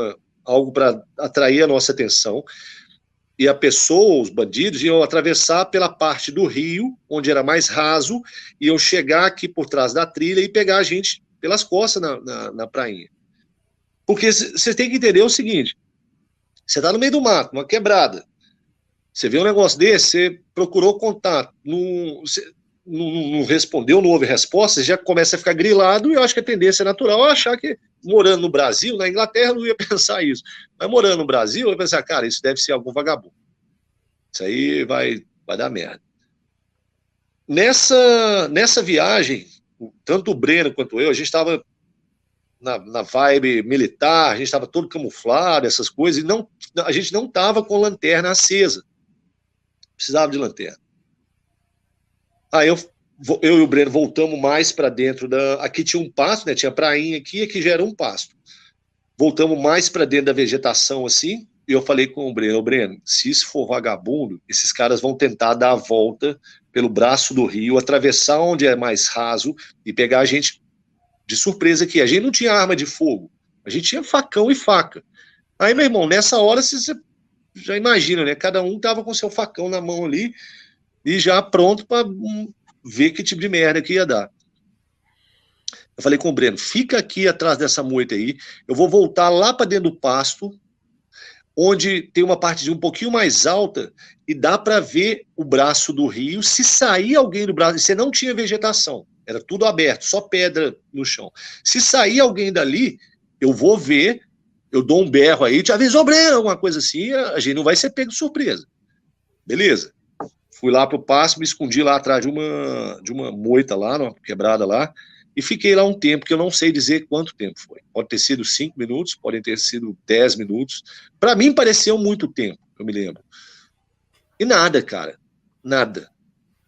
algo para atrair a nossa atenção. E a pessoa, os bandidos, iam atravessar pela parte do rio, onde era mais raso, iam chegar aqui por trás da trilha e pegar a gente pelas costas na prainha. Porque você tem que entender o seguinte, você está no meio do mato, uma quebrada. Você vê um negócio desse, você procurou contato, não respondeu, não houve resposta, você já começa a ficar grilado, e eu acho que a tendência natural é achar que, morando no Brasil, na Inglaterra eu não ia pensar isso, mas morando no Brasil, eu ia pensar, cara, isso deve ser algum vagabundo. Isso aí vai dar merda. Nessa viagem, tanto o Breno quanto eu, a gente estava na vibe militar, a gente estava todo camuflado, essas coisas, e a gente não estava com lanterna acesa. Precisava de lanterna. Aí eu e o Breno voltamos mais para dentro aqui tinha um pasto, né? Tinha prainha aqui já era um pasto. Voltamos mais para dentro da vegetação, assim, e eu falei com o Breno, se isso for vagabundo, esses caras vão tentar dar a volta pelo braço do rio, atravessar onde é mais raso e pegar a gente de surpresa aqui. A gente não tinha arma de fogo, a gente tinha facão e faca. Aí, meu irmão, nessa hora você já imagina, né? Cada um tava com seu facão na mão ali e já pronto para ver que tipo de merda que ia dar. Eu falei com o Breno, fica aqui atrás dessa moita aí, eu vou voltar lá para dentro do pasto, onde tem uma parte de um pouquinho mais alta e dá para ver o braço do rio. Se sair alguém do braço, você não tinha vegetação, era tudo aberto, só pedra no chão. Se sair alguém dali, eu vou ver, eu dou um berro aí, te avisou, Breno, alguma coisa assim, a gente não vai ser pego de surpresa. Beleza. Fui lá pro pasto, me escondi lá atrás de uma moita lá, numa quebrada lá, e fiquei lá um tempo, que eu não sei dizer quanto tempo foi. Pode ter sido 5 minutos, podem ter sido 10 minutos. Para mim pareceu muito tempo, eu me lembro. E nada, cara, nada.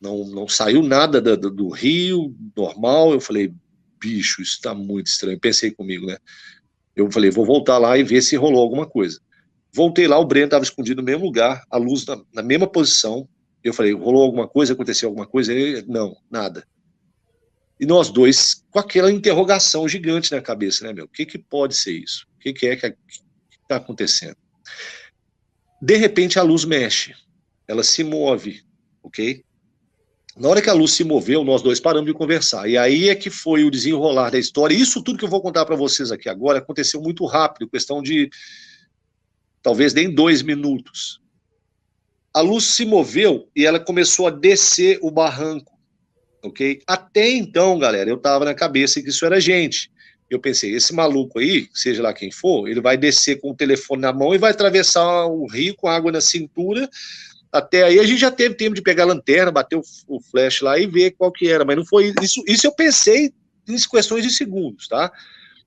Não saiu nada do rio, normal. Eu falei, bicho, isso tá muito estranho. Pensei comigo, né? Eu falei, vou voltar lá e ver se rolou alguma coisa. Voltei lá, o Breno estava escondido no mesmo lugar, a luz na mesma posição. Eu falei, rolou alguma coisa, aconteceu alguma coisa? Ele, não, nada. E nós dois, com aquela interrogação gigante na cabeça, né, meu? O que pode ser isso? O que é que está acontecendo? De repente a luz mexe, ela se move, ok? Na hora que a luz se moveu, nós dois paramos de conversar. E aí é que foi o desenrolar da história. Isso tudo que eu vou contar para vocês aqui agora aconteceu muito rápido, questão de talvez nem 2 minutos. A luz se moveu e ela começou a descer o barranco, ok? Até então, galera, eu tava na cabeça que isso era gente. Eu pensei, esse maluco aí, seja lá quem for, ele vai descer com o telefone na mão e vai atravessar o rio com água na cintura. Até aí a gente já teve tempo de pegar a lanterna, bater o flash lá e ver qual que era, mas não foi isso. Isso eu pensei em questões de segundos, tá?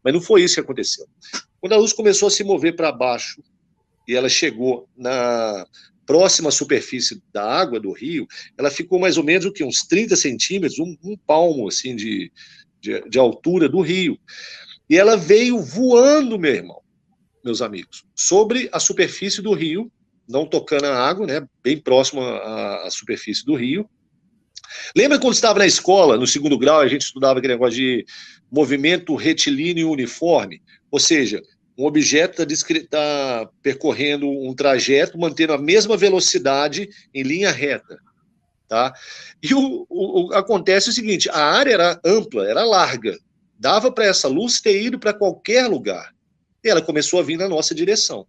Mas não foi isso que aconteceu. Quando a luz começou a se mover para baixo e ela chegou na próxima superfície da água do rio, ela ficou mais ou menos o que, uns 30 centímetros, um palmo assim de altura do rio. E ela veio voando, meu irmão, meus amigos, sobre a superfície do rio, não tocando a água, né, bem próximo à superfície do rio. Lembra quando estava na escola, no 2º grau, a gente estudava aquele negócio de movimento retilíneo uniforme? Ou seja, um objeto está percorrendo um trajeto, mantendo a mesma velocidade em linha reta, tá? E acontece o seguinte, a área era ampla, era larga, dava para essa luz ter ido para qualquer lugar. E ela começou a vir na nossa direção.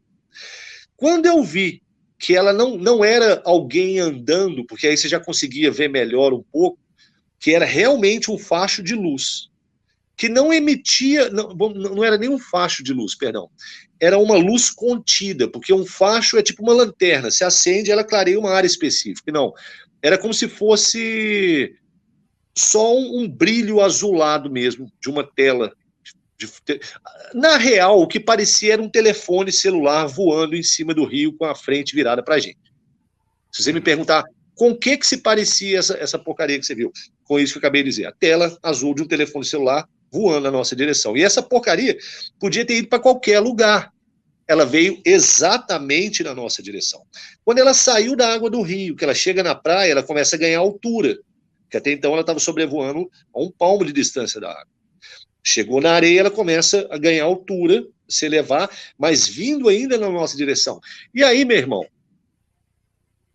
Quando eu vi que ela não era alguém andando, porque aí você já conseguia ver melhor um pouco, que era realmente um facho de luz, que não emitia, não era nem um facho de luz, perdão, era uma luz contida, porque um facho é tipo uma lanterna, se acende, ela clareia uma área específica. Não, era como se fosse só um brilho azulado mesmo, de uma tela. Na real, o que parecia era um telefone celular voando em cima do rio com a frente virada pra gente. Se você me perguntar com o que se parecia essa porcaria que você viu, com isso que eu acabei de dizer, a tela azul de um telefone celular voando na nossa direção. E essa porcaria podia ter ido para qualquer lugar. Ela veio exatamente na nossa direção. Quando ela saiu da água do rio, que ela chega na praia, ela começa a ganhar altura, que até então ela estava sobrevoando a um palmo de distância da água. Chegou na areia, ela começa a ganhar altura, se elevar, mas vindo ainda na nossa direção. E aí, meu irmão,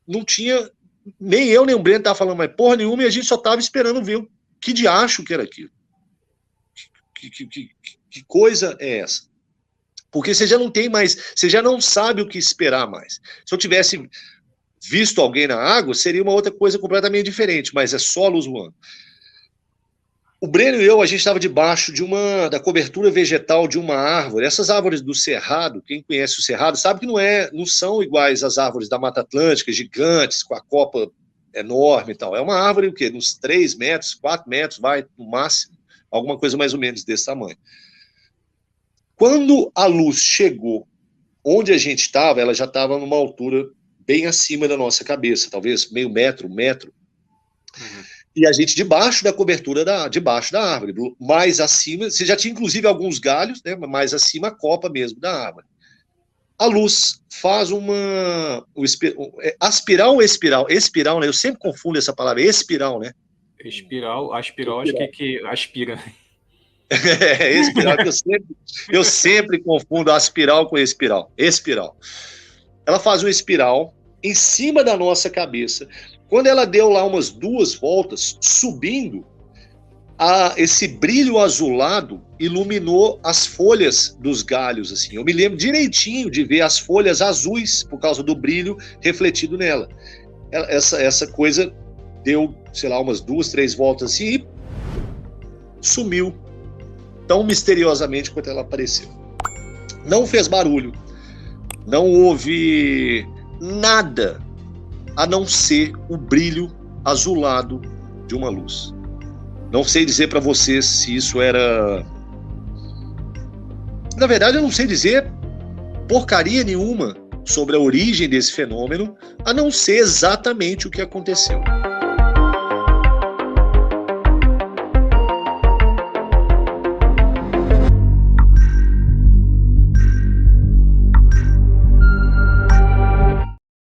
não tinha, nem eu, nem o Breno estava falando mais porra nenhuma, e a gente só estava esperando ver o que diacho que era aquilo. Que coisa é essa? Porque você já não tem mais, você já não sabe o que esperar mais. Se eu tivesse visto alguém na água, seria uma outra coisa completamente diferente, mas é só luz voando. O Breno e eu, a gente estava debaixo da cobertura vegetal de uma árvore. Essas árvores do Cerrado, quem conhece o Cerrado, sabe que não são iguais às árvores da Mata Atlântica, gigantes, com a copa enorme e tal. É uma árvore, o quê? Uns 3 metros, 4 metros, vai, no máximo, alguma coisa mais ou menos desse tamanho. Quando a luz chegou onde a gente estava, ela já estava numa altura bem acima da nossa cabeça, talvez meio metro, 1 metro. Uhum. E a gente debaixo da cobertura, debaixo da árvore, mais acima, você já tinha inclusive alguns galhos, né, mais acima a copa mesmo da árvore. A luz faz aspiral ou espiral? Espiral, né? Eu sempre confundo essa palavra, espiral, né?
Espiral, aspiral, acho que aspira.
Espiral, eu sempre confundo aspiral com espiral. Espiral. Ela faz um espiral em cima da nossa cabeça. Quando ela deu lá umas 2 voltas, subindo, esse brilho azulado iluminou as folhas dos galhos, assim. Eu me lembro direitinho de ver as folhas azuis por causa do brilho refletido nela. Essa coisa deu, sei lá, umas 2, 3 voltas assim e sumiu tão misteriosamente quanto ela apareceu. Não fez barulho, não houve nada a não ser o brilho azulado de uma luz. Não sei dizer para vocês se isso era... Na verdade, eu não sei dizer porcaria nenhuma sobre a origem desse fenômeno, a não ser exatamente o que aconteceu.